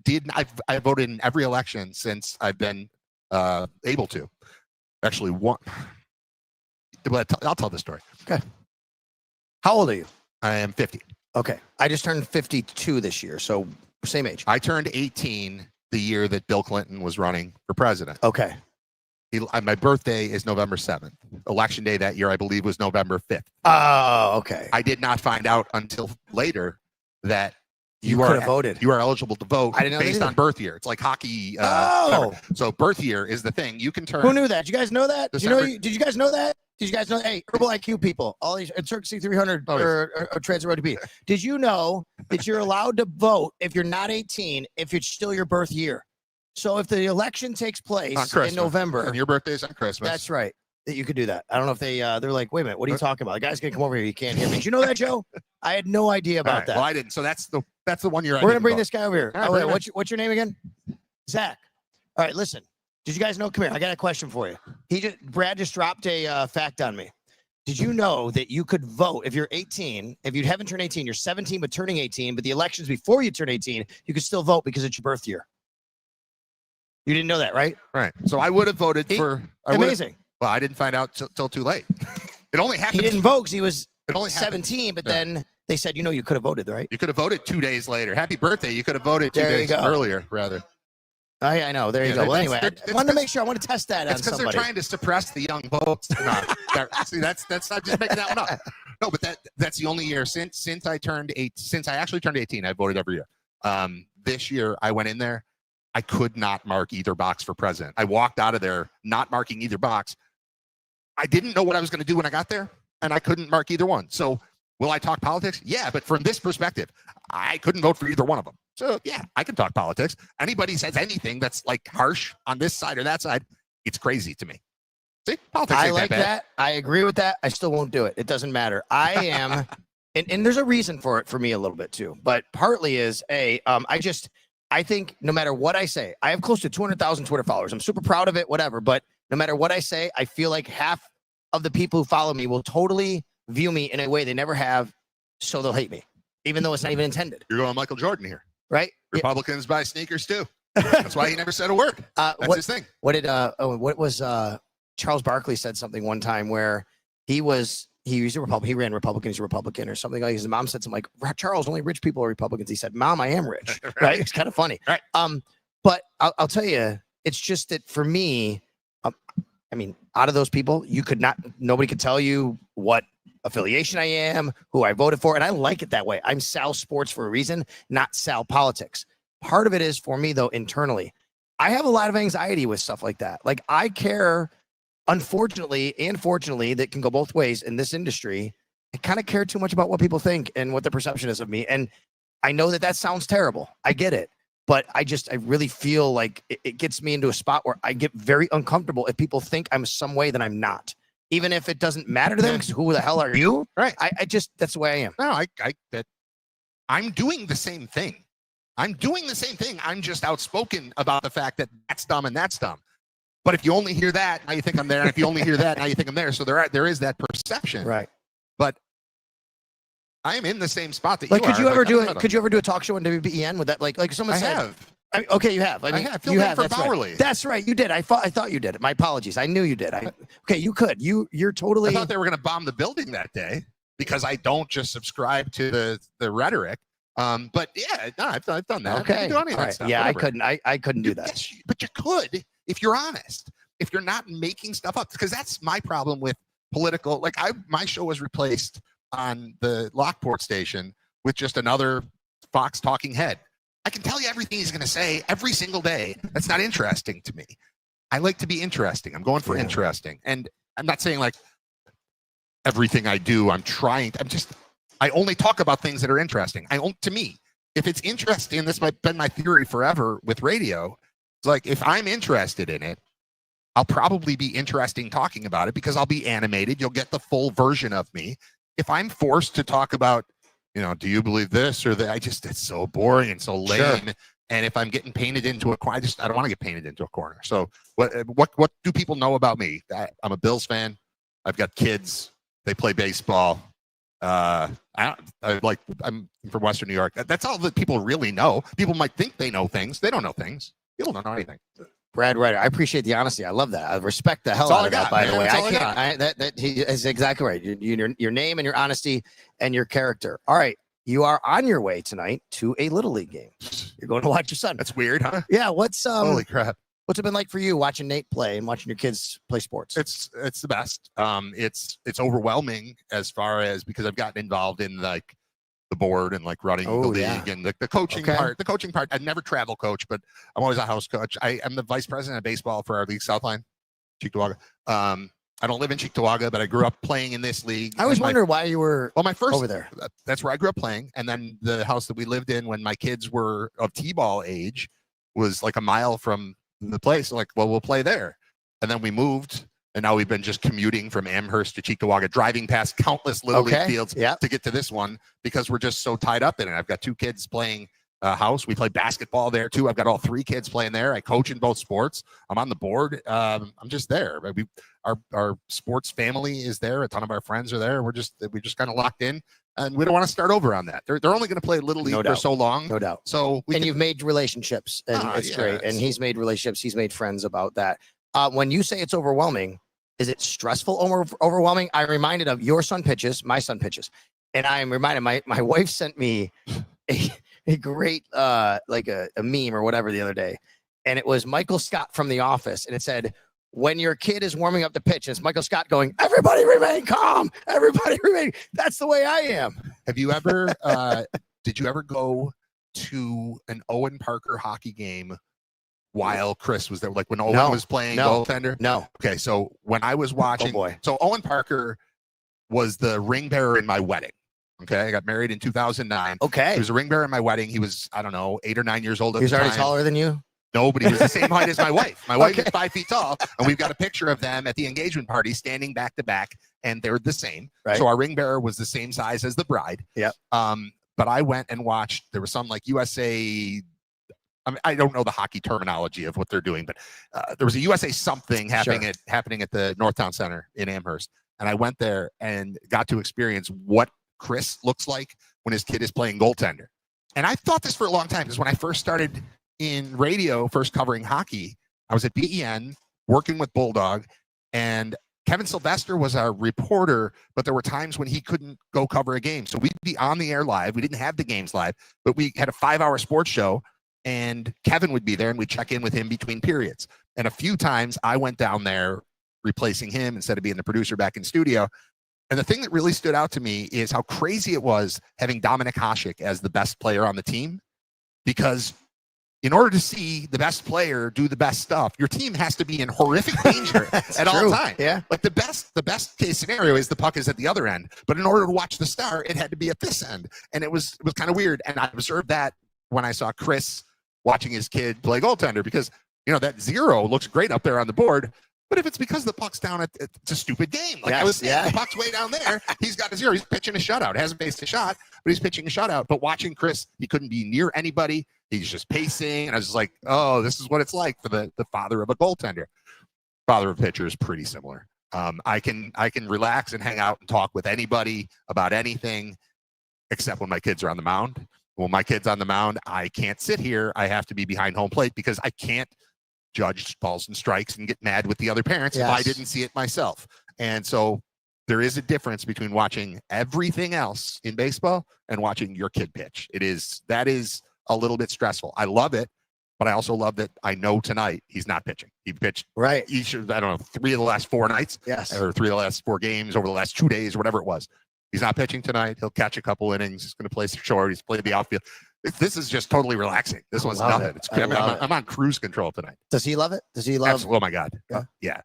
I voted in every election since I've been able to. Actually, one. But I'll tell the story. Okay. How old are you? I am 50. Okay. I just turned 52 this year, so same age. I turned 18 the year that Bill Clinton was running for president. Okay. My birthday is November 7th. Election day that year, I believe, was November 5th. Oh, okay. I did not find out until later that you could have voted. You are eligible to vote I didn't know based on birth year. It's like hockey. Oh. So birth year is the thing. You can turn. Who knew that? Did you guys know that? Did you guys know that? Did you guys know? Hey, Herbal IQ people, all these Turkey 300 or Transit Road to be. Did you know that you're allowed to vote if you're not 18 if it's still your birth year? So if the election takes place in November, and your birthday's on Christmas, that's right. That you could do that. I don't know if they're like, wait a minute, what are you talking about? The guy's gonna come over here. You can't hear me. Did you know that, Joe? I had no idea about that. Well, I didn't. So that's the 1 year. We're gonna bring this guy over here. Right, what's your name again? Zach. All right, listen. Did you guys know? Come here. I got a question for you. Brad just dropped a fact on me. Did you know that you could vote if you're 18? If you haven't turned 18, you're 17 but turning 18. But the elections before you turn 18, you could still vote because it's your birth year. You didn't know that, right? Right. So I would have voted for. Amazing. Well, I didn't find out till too late. It only happened. He didn't vote because he was 17, but then they said, you could have voted, right? You could have voted 2 days later. Happy birthday. You could have voted 2 days earlier, rather. I know. There you go. Well, anyway, I wanted to make sure. I want to test that on somebody. It's because they're trying to suppress the young votes. No, see, that's not just making that one up. No, but that's the only year since I actually turned 18. I voted every year. This year I went in there. I could not mark either box for president. I walked out of there not marking either box. I didn't know what I was going to do when I got there, and I couldn't mark either one. So will I talk politics? Yeah, but from this perspective, I couldn't vote for either one of them. So yeah, I can talk politics. Anybody says anything that's like harsh on this side or that side, it's crazy to me. See, politics I ain't like that. I agree with that. I still won't do it. It doesn't matter. I am, and there's a reason for it for me a little bit too. But partly is I think no matter what I say, I have close to 200,000 Twitter followers. I'm super proud of it, whatever. But no matter what I say, I feel like half of the people who follow me will totally view me in a way they never have, so they'll hate me, even though it's not even intended. You're going Michael Jordan here. Right? Republicans buy sneakers too. That's why he never said a word. That's his thing. What was Charles Barkley said something one time where he was a Republican. He ran Republican. He's a Republican or something like. His mom said something like, "Charles, only rich people are Republicans." He said, "Mom, I am rich." Right? It's kind of funny. Right. But I'll tell you, it's just that for me, I mean, out of those people, nobody could tell you what affiliation I am, who I voted for, and I like it that way. I'm Sal Sports for a reason, not Sal Politics. Part of it is for me though internally. I have a lot of anxiety with stuff like that. Like I care. Unfortunately and fortunately, that can go both ways in this industry. I kind of care too much about what people think and what the perception is of me. And I know that sounds terrible. I get it. But I really feel like it gets me into a spot where I get very uncomfortable if people think I'm some way that I'm not. Even if it doesn't matter to them, because who the hell are you? Right. I just, that's the way I am. No, I'm doing the same thing. I'm just outspoken about the fact that that's dumb and that's dumb. But if you only hear that, now you think I'm there. And if you only hear that, now you think I'm there. So there is that perception. Right. But I am in the same spot that you are. Could you ever do a talk show on WBEN with that? Like someone said. I have. Okay, you have. I have. You have. For Bowerly. That's right. You did. I thought you did it. My apologies. I knew you did. Okay, you could. You're totally. I thought they were going to bomb the building that day because I don't just subscribe to the rhetoric. But yeah, no, I've done that. Okay. Do any of that stuff, yeah, whatever. I couldn't do that. Yes, but you could if you're honest. If you're not making stuff up, because that's my problem with political. Like my show was replaced on the Lockport station with just another Fox talking head. I can tell you everything he's going to say every single day. That's not interesting to me. I like to be interesting. I'm going for interesting. And I'm not saying like everything I do, I only talk about things that are interesting. To me, if it's interesting, this might have been my theory forever with radio. It's like, if I'm interested in it, I'll probably be interesting talking about it because I'll be animated. You'll get the full version of me. If I'm forced to talk about, do you believe this or that? It's so boring and so lame. Sure. And if I'm getting painted into a corner, I don't want to get painted into a corner. So what do people know about me? I'm a Bills fan. I've got kids. They play baseball. I'm from Western New York. That's all that people really know. People might think they know things. They don't know things. People don't know anything. Brad Riter, I appreciate the honesty. I love that. I respect the hell out of that, by the way. He is exactly right. Your name and your honesty and your character. All right. You are on your way tonight to a Little League game. You're going to watch your son. That's weird, huh? Yeah. Holy crap. What's it been like for you watching Nate play and watching your kids play sports? It's the best. It's overwhelming as far as because I've gotten involved in like the board and like running the league and the coaching part. The coaching part. I never travel coach, but I'm always a house coach. I'm the vice president of baseball for our league Southline, Cheektowaga. I don't live in Cheektowaga, but I grew up playing in this league. I always wondered why you were my first over there. That's where I grew up playing. And then the house that we lived in when my kids were of T-ball age was like a mile from the place. So like, well, we'll play there. And then we moved. And now we've been just commuting from Amherst to Cheektowaga, driving past countless Little League fields to get to this one because we're just so tied up in it. I've got 2 kids playing house. We play basketball there too. I've got all 3 kids playing there. I coach in both sports. I'm on the board. I'm just there. Our sports family is there. A ton of our friends are there. We're just kind of locked in, and we don't want to start over on that. They're only going to play Little League for so long. No doubt. So you've made relationships, and it's great. And he's made relationships. He's made friends about that. When you say it's overwhelming, is it stressful or overwhelming? I'm reminded of your son pitches, my son pitches. And I'm reminded, my wife sent me a great, like a meme or whatever the other day. And it was Michael Scott from The Office. And it said, when your kid is warming up to pitch, it's Michael Scott going, everybody remain calm. Everybody remain. That's the way I am. Have you ever, did you ever go to an Owen Parker hockey game while Chris was there, like when Owen was playing goaltender? No. Okay, so when I was watching, so Owen Parker was the ring bearer in my wedding. Okay, I got married in 2009. Okay, he was a ring bearer in my wedding. He was, I don't know, 8 or 9 years old at the time. He was already taller than you? No, but he was the same height as my wife. My wife is 5 feet tall, and we've got a picture of them at the engagement party standing back to back, and they're the same. Right. So our ring bearer was the same size as the bride. Yep. But I went and watched. There was some like USA. I don't know the hockey terminology of what they're doing, but there was a USA something happening at the Northtown Center in Amherst, and I went there and got to experience what Chris looks like when his kid is playing goaltender. And I thought this for a long time because when I first started in radio, first covering hockey, I was at BEN working with Bulldog, and Kevin Sylvester was our reporter, but there were times when he couldn't go cover a game. So we'd be on the air live. We didn't have the games live, but we had a 5-hour sports show, and Kevin would be there, and we'd check in with him between periods. And a few times I went down there replacing him instead of being the producer back in studio. And the thing that really stood out to me is how crazy it was having Dominic Hasek as the best player on the team, because in order to see the best player do the best stuff, your team has to be in horrific danger at all times. Yeah. Like the best case scenario is the puck is at the other end, but in order to watch the star, it had to be at this end. And it was kind of weird. And I observed that when I saw Chris watching his kid play goaltender, because that 0 looks great up there on the board. But if it's because the puck's down, it's a stupid game. Like I was saying, the puck's way down there. He's got a 0. He's pitching a shutout. Hasn't faced a shot, but he's pitching a shutout. But watching Chris, he couldn't be near anybody. He's just pacing. And I was just like, oh, this is what it's like for the father of a goaltender. Father of a pitcher is pretty similar. I can relax and hang out and talk with anybody about anything except when my kids are on the mound. When my kid's on the mound, I can't sit here. I have to be behind home plate because I can't judge balls and strikes and get mad with the other parents if I didn't see it myself. And so there is a difference between watching everything else in baseball and watching your kid pitch. That is a little bit stressful. I love it, but I also love that I know tonight he's not pitching. He pitched each of, 3 of the last 4 nights, or 3 of the last 4 games over the last 2 days or whatever it was. He's not pitching tonight. He'll catch a couple innings. He's going to play short. He's played the outfield. This is just totally relaxing. This one's nothing. I'm on cruise control tonight. Does he love it? Does he love it? Oh my God. Yeah.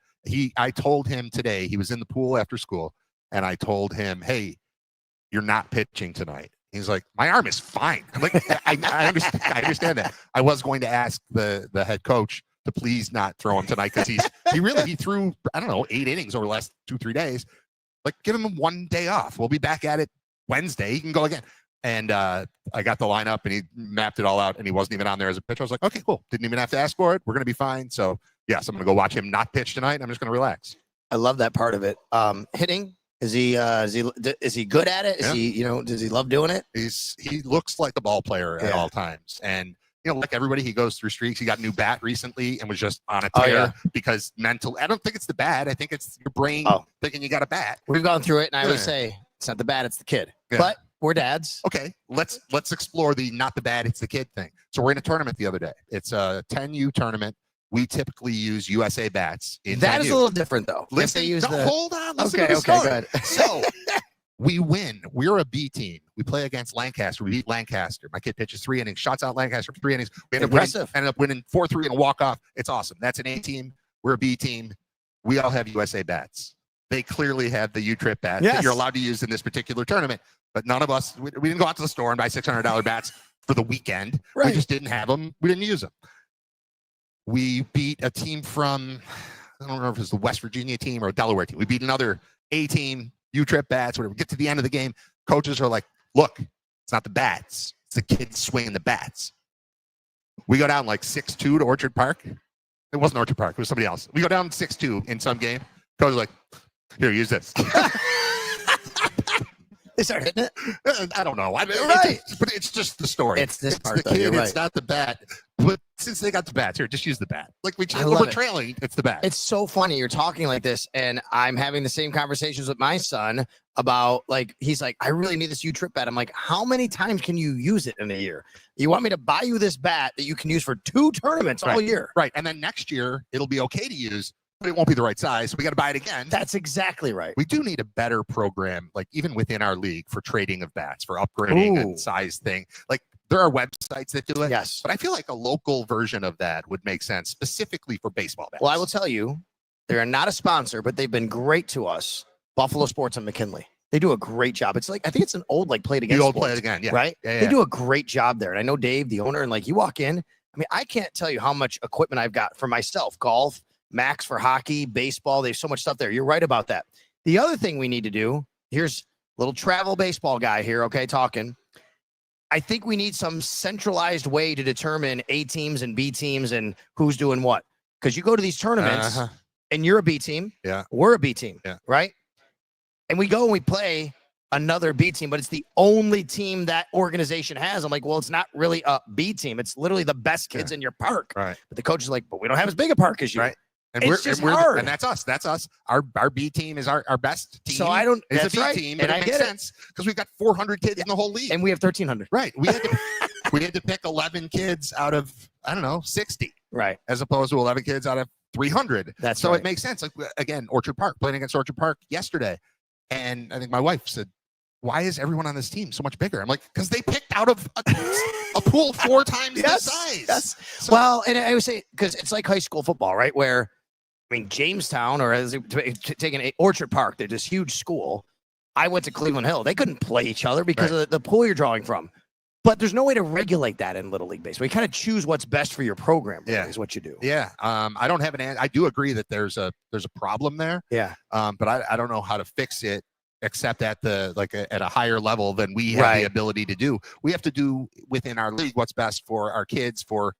I told him today, he was in the pool after school, and I told him, hey, you're not pitching tonight. He's like, my arm is fine. I'm like, I understand that. I was going to ask the head coach to please not throw him tonight because he threw, I don't know, 8 innings over the last 2-3 days. Like, give him 1 day off. We'll be back at it Wednesday. He can go again. And I got the lineup, and he mapped it all out, and he wasn't even on there as a pitcher. I was like, okay, cool. Didn't even have to ask for it. We're going to be fine. So, yes, I'm going to go watch him not pitch tonight. I'm just going to relax. I love that part of it. Hitting, is he good at it? Is he, does he love doing it? He looks like a ball player at all times. And, like everybody, he goes through streaks. He got a new bat recently and was just on a tear because mental. I don't think it's the bat. I think it's your brain thinking you got a bat. We've gone through it, and I always say it's not the bat, it's the kid. Yeah. But we're dads. Okay, let's explore the not the bad, it's the kid thing. So we're in a tournament the other day. It's a 10U tournament. We typically use USA bats. That is a little different, though. Hold on. Okay, good. So we win. We're a B team. We play against Lancaster. We beat Lancaster. My kid pitches 3 innings, shots out Lancaster for 3 innings. We ended up winning 4-3 and a walk-off. It's awesome. That's an A team. We're a B team. We all have USA bats. They clearly have the U-Trip bats that you're allowed to use in this particular tournament. But none of us, we didn't go out to the store and buy $600 bats for the weekend. Right. We just didn't have them. We didn't use them. We beat a team from, I don't remember if it was the West Virginia team or a Delaware team. We beat another A team, U-Trip bats, whatever. We get to the end of the game. Coaches are like, look, it's not the bats. It's the kids swinging the bats. We go down like 6-2 to Orchard Park. It wasn't Orchard Park. It was somebody else. We go down 6-2 in some game. Coach is like, here, use this. They start hitting it? I don't know. But it's just the story. It's this part, the kid, you're right. It's not the bat. But since they got the bats, here, just use the bat. Like we're trailing, it's the bat. It's so funny. You're talking like this, and I'm having the same conversations with my son about, like, he's like, I really need this U-Trip bat. I'm like, how many times can you use it in a year? You want me to buy you this bat that you can use for 2 tournaments all year? Right. And then next year, it'll be okay to use, but it won't be the right size. So we got to buy it again. That's exactly right. We do need a better program, like even within our league, for trading of bats, for upgrading and size thing. Like there are websites that do it. Yes. But I feel like a local version of that would make sense specifically for baseball bats. Well, I will tell you, they are not a sponsor, but they've been great to us. Buffalo Sports and McKinley. They do a great job. It's like, I think it's an old, like, Play It Again. Play It Again, yeah. Right? Yeah, They do a great job there. And I know Dave, the owner, and like you walk in, I mean, I can't tell you how much equipment I've got for myself. Golf, Max for hockey, baseball. There's so much stuff there. You're right about that. The other thing we need to do, here's a little travel baseball guy here, okay, talking. I think we need some centralized way to determine A teams and B teams and who's doing what. Because you go to these tournaments and you're a B team. Yeah. We're a B team. Yeah. Right? And we go and we play another B team, but it's the only team that organization has. I'm like, well, it's not really a B team. It's literally the best kids in your park. Right. But the coach is like, but we don't have as big a park as you. Right. And it's hard. And that's us. That's us. Our B team is our best team. So I don't. It's that's a B right. team, and it makes sense because we've got 400 kids in the whole league, and we have 1,300. Right. We had to pick 11 kids out of 60. Right. As opposed to 11 kids out of 300. That's so right. It makes sense. Like again, Orchard Park, playing against Orchard Park yesterday, and I think my wife said, "Why is everyone on this team so much bigger?" I'm like, "Because they picked out of a pool 4 times the size." Yes. So, well, and I would say because it's like high school football, right? Where I mean, Jamestown, or as taking Orchard Park, they're this huge school. I went to Cleveland Hill. They couldn't play each other because of the pool you're drawing from. But there's no way to regulate that in Little League Baseball. You kind of choose what's best for your program. Really, is what you do. Yeah. I don't have an answer. I do agree that there's a problem there. Yeah. But I don't know how to fix it except at at a higher level than we have the ability to do. We have to do within our league what's best for our kids, for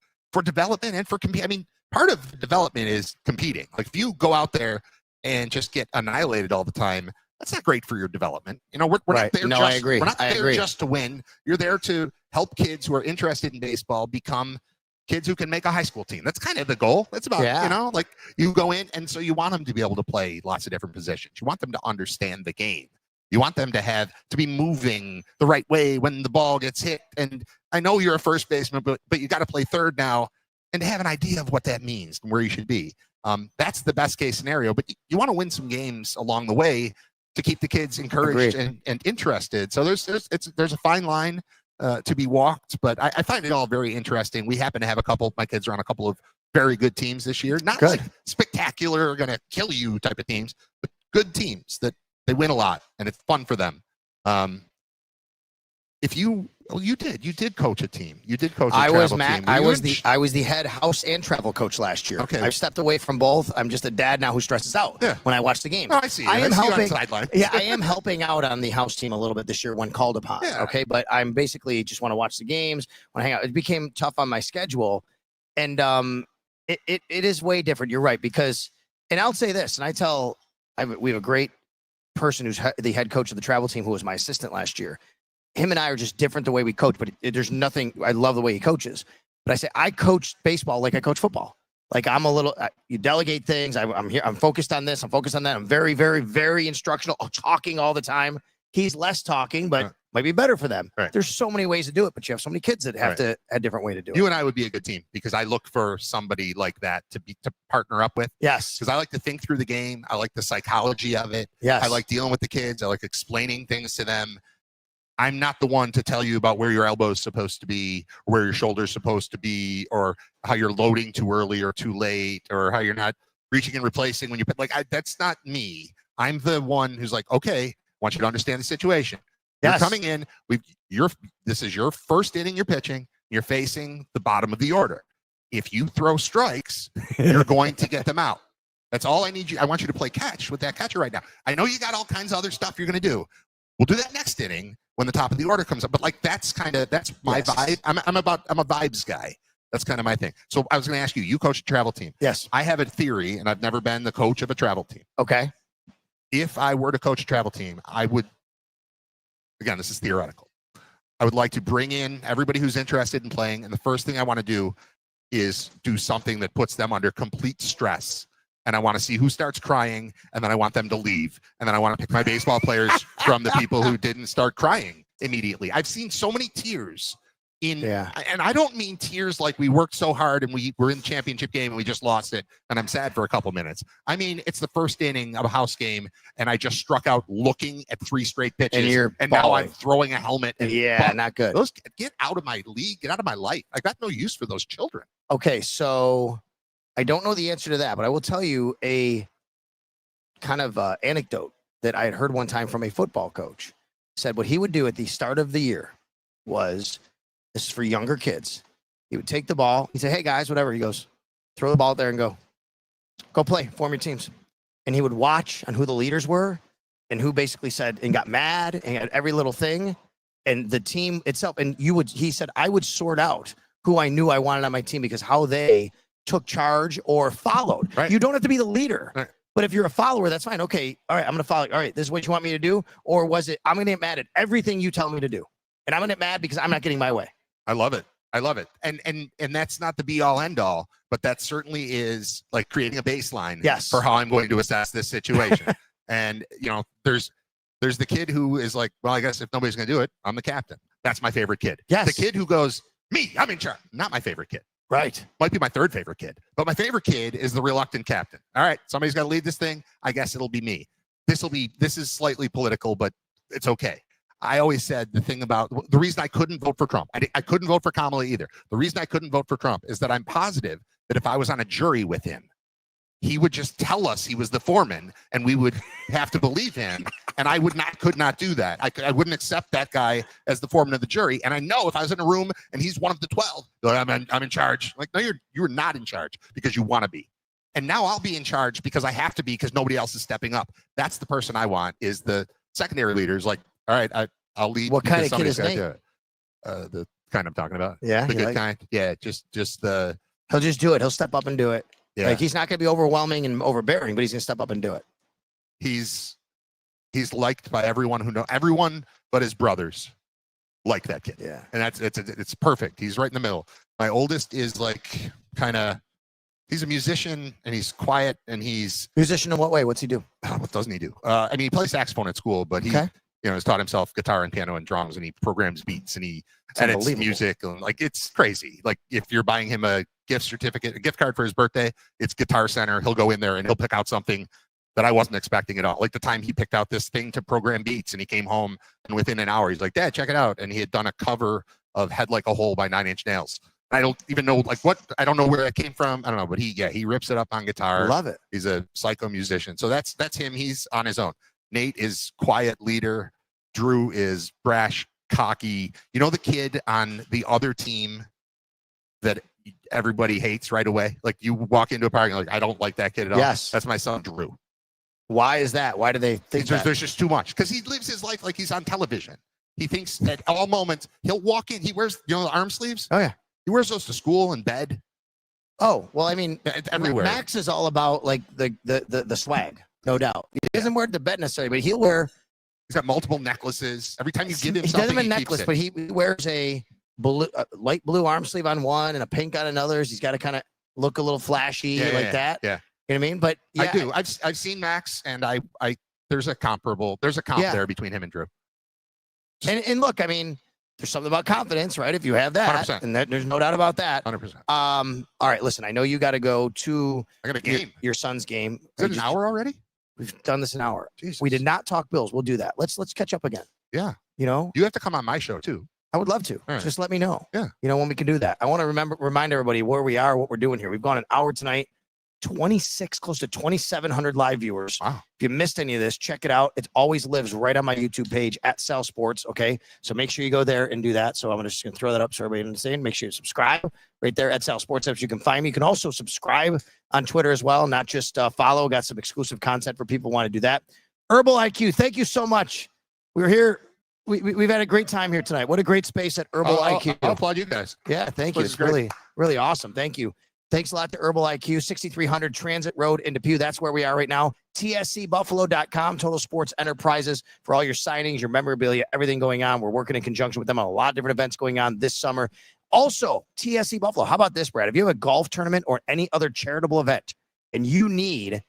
development and for competing. I mean, part of development is competing. Like if you go out there and just get annihilated all the time, that's not great for your development. We're not there. No, I agree. We're not there just to win. You're there to help kids who are interested in baseball become kids who can make a high school team. That's kind of the goal. That's about, like you go in and so you want them to be able to play lots of different positions. You want them to understand the game. You want them to be moving the right way when the ball gets hit. And I know you're a first baseman, but you got to play third now and to have an idea of what that means and where you should be. That's the best case scenario, but you want to win some games along the way to keep the kids encouraged and interested. So there's a fine line to be walked, but I find it all very interesting. We happen to have my kids are on a couple of very good teams this year. Not like spectacular, going to kill you type of teams, but good teams that they win a lot and it's fun for them. if you did coach a team. You did coach a I travel was team. I was the head house and travel coach last year. Okay. I've stepped away from both. I'm just a dad now who stresses out when I watch the game. Oh, I see. I am helping. Yeah, I am helping out on the house team a little bit this year when called upon. Yeah. Okay, but I'm basically just want to watch the games, want to hang out. It became tough on my schedule, and it is way different. You're right, because, and I'll say this, and we have a great person who's the head coach of the travel team who was my assistant last year. Him and I are just different the way we coach, but there's nothing. I love the way he coaches, but I say I coach baseball like I coach football. Like I'm a little. You delegate things. I'm here. I'm focused on this. I'm focused on that. I'm very, very, very instructional. Talking all the time. He's less talking, but might be better for them. Right. There's so many ways to do it, but you have so many kids that have a different way to do it. You and I would be a good team because I look for somebody like that to partner up with. Yes. Because I like to think through the game. I like the psychology of it. Yes. I like dealing with the kids. I like explaining things to them. I'm not the one to tell you about where your elbow is supposed to be, where your shoulder is supposed to be, or how you're loading too early or too late, or how you're not reaching and replacing when you put that's not me. I'm the one who's like, okay, I want you to understand the situation. You're coming in. This is your first inning. You're pitching. You're facing the bottom of the order. If you throw strikes, you're going to get them out. That's all I need you. I want you to play catch with that catcher right now. I know you got all kinds of other stuff you're going to do. We'll do that next inning when the top of the order comes up. But that's my vibe. I'm a vibes guy. That's kind of my thing. So I was going to ask you. You coach a travel team. Yes. I have a theory, and I've never been the coach of a travel team. Okay. If I were to coach a travel team, I would. Again, this is theoretical. I would like to bring in everybody who's interested in playing, and the first thing I want to do is do something that puts them under complete stress. And I want to see who starts crying, and then I want them to leave. And then I want to pick my baseball players from the people who didn't start crying immediately. I've seen so many tears and I don't mean tears like we worked so hard and we were in the championship game and we just lost it and I'm sad for a couple minutes. I mean, it's the first inning of a house game and I just struck out looking at 3 straight pitches and now I'm throwing a helmet. And not good. Get out of my league. Get out of my life. I got no use for those children. Okay, so I don't know the answer to that, but I will tell you a kind of anecdote that I had heard one time from a football coach. Said what he would do at the start of the year was, this is for younger kids. He would take the ball. He'd say, hey, guys, whatever. He goes, throw the ball out there and go play, form your teams. And he would watch on who the leaders were and who basically said and got mad and had every little thing and the team itself. And he said, I would sort out who I knew I wanted on my team because how they took charge or followed. Right. You don't have to be the leader. Right. But if you're a follower, that's fine. Okay, all right, I'm going to follow. All right, this is what you want me to do? Or was it, I'm going to get mad at everything you tell me to do. And I'm going to get mad because I'm not getting my way. I love it. And that's not the be all end all, but that certainly is like creating a baseline for how I'm going to assess this situation. And, there's the kid who is like, well, I guess if nobody's going to do it, I'm the captain. That's my favorite kid. Yes. The kid who goes, me, I'm in charge. Not my favorite kid. Right. Might be my third favorite kid, but my favorite kid is the reluctant captain. All right, somebody's got to lead this thing. I guess it'll be me. This is slightly political, but it's okay. I always said the reason I couldn't vote for Trump, I couldn't vote for Kamala either. The reason I couldn't vote for Trump is that I'm positive that if I was on a jury with him, he would just tell us he was the foreman and we would have to believe him. And I could not do that. I wouldn't accept that guy as the foreman of the jury. And I know if I was in a room and he's one of the 12, I'm in charge. Like, no, you're not in charge because you want to be. And now I'll be in charge because I have to be because nobody else is stepping up. That's the person I want is the secondary leaders. Like, all right, I'll lead. What kind of kid is Nate? The kind I'm talking about. Yeah. The good kind. Yeah. Just the. He'll just do it. He'll step up and do it. Yeah. Like he's not going to be overwhelming and overbearing, but he's going to step up and do it. He's liked by everyone but his brothers like that kid. Yeah. And it's perfect. He's right in the middle. My oldest is like he's a musician and he's quiet and he's musician in what way? What's he do? What doesn't he do? I mean, he plays saxophone at school, but he has taught himself guitar and piano and drums and he programs beats and he edits music and like it's crazy. Like if you're buying him a gift card for his birthday, it's Guitar Center. He'll go in there and he'll pick out something that I wasn't expecting at all. Like the time he picked out this thing to program beats and he came home and within an hour, he's like, Dad, check it out. And he had done a cover of Head Like a Hole by 9 Inch Nails. I don't even know I don't know where that came from. I don't know, but he rips it up on guitar. Love it. He's a psycho musician. So that's him. He's on his own. Nate is quiet leader. Drew is brash, cocky. You know the kid on the other team that everybody hates right away? Like you walk into a park and like, I don't like that kid at all. Yes. That's my son, Drew. Why is that? Why do they think that? There's just too much. Because he lives his life like he's on television. He thinks at all moments, he'll walk in, he wears, the arm sleeves? Oh, yeah. He wears those to school and bed. Oh, well, I mean, It's everywhere. Max is all about like the swag, no doubt. He doesn't wear it to bed necessarily, but he'll wear. He's got multiple necklaces. Every time you give him He something, doesn't have a he necklace, keeps but it. he wears a light blue arm sleeve on one and a pink on another. He's got to kind of look a little flashy that. Yeah. You know what I mean? But yeah, I do. I've seen Max, and I there's a comp there between him and Drew. And look, I mean, there's something about confidence, right? If you have that, 100%. and there's no doubt about that. 100%. All right, listen, I know you got to go to I got a game. your son's game. Is it an hour already? We've done this an hour. Jesus. We did not talk Bills. We'll do that. Let's catch up again. Yeah. You know, You have to come on my show too. I would love to. All right. Just let me know. Yeah. You know, when we can do that. I want to remind everybody where we are, what we're doing here. We've gone an hour tonight, 26, close to 2,700 live viewers. Wow. If you missed any of this, check it out. It always lives right on my YouTube page at Sal Sports. Okay. So make sure you go there and do that. So I'm just going to throw that up so everybody understands. Make sure you subscribe right there at Sal Sports. You can find me. You can also subscribe on Twitter as well, not just follow. Got some exclusive content for people who want to do that. Herbal IQ, thank you so much. We're here. We've had a great time here tonight. What a great space at Herbal IQ. I'll applaud you guys. Yeah, thank you. This is It's great. really, really awesome. Thank you. Thanks a lot to Herbal IQ, 6300 Transit Road in Depew. That's where we are right now. TSCBuffalo.com, Total Sports Enterprises, for all your signings, your memorabilia, everything going on. We're working in conjunction with them on a lot of different events going on this summer. Also, TSC Buffalo. How about this, Brad? If you have a golf tournament or any other charitable event and you need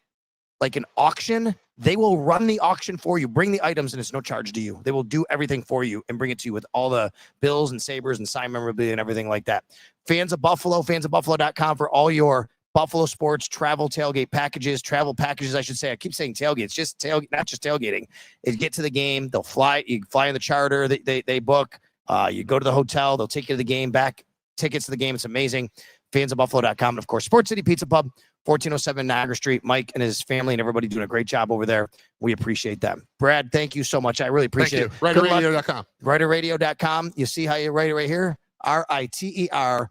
like an auction, they will run the auction for you. Bring the items and it's no charge to you. They will do everything for you and bring it to you with all the Bills and Sabres and signed memorabilia and everything like that. Fans of Buffalo, fansofbuffalo.com for all your Buffalo sports travel travel packages, I should say. I keep saying tailgate. It's just not just tailgating. It's get to the game. They'll fly. You fly in the charter. They book. You go to the hotel. They'll take you to the game, back tickets to the game. It's amazing. Fansofbuffalo.com. And of course, Sports City Pizza Pub, 1407 Niagara Street. Mike and his family and everybody doing a great job over there. We appreciate them. Brad, thank you so much. I really appreciate it. WriterRadio.com. WriterRadio.com. You see how you write it right here? RITER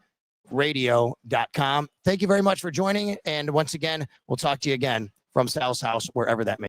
radio.com. Thank you very much for joining. And once again, we'll talk to you again from Sal's house, wherever that may be.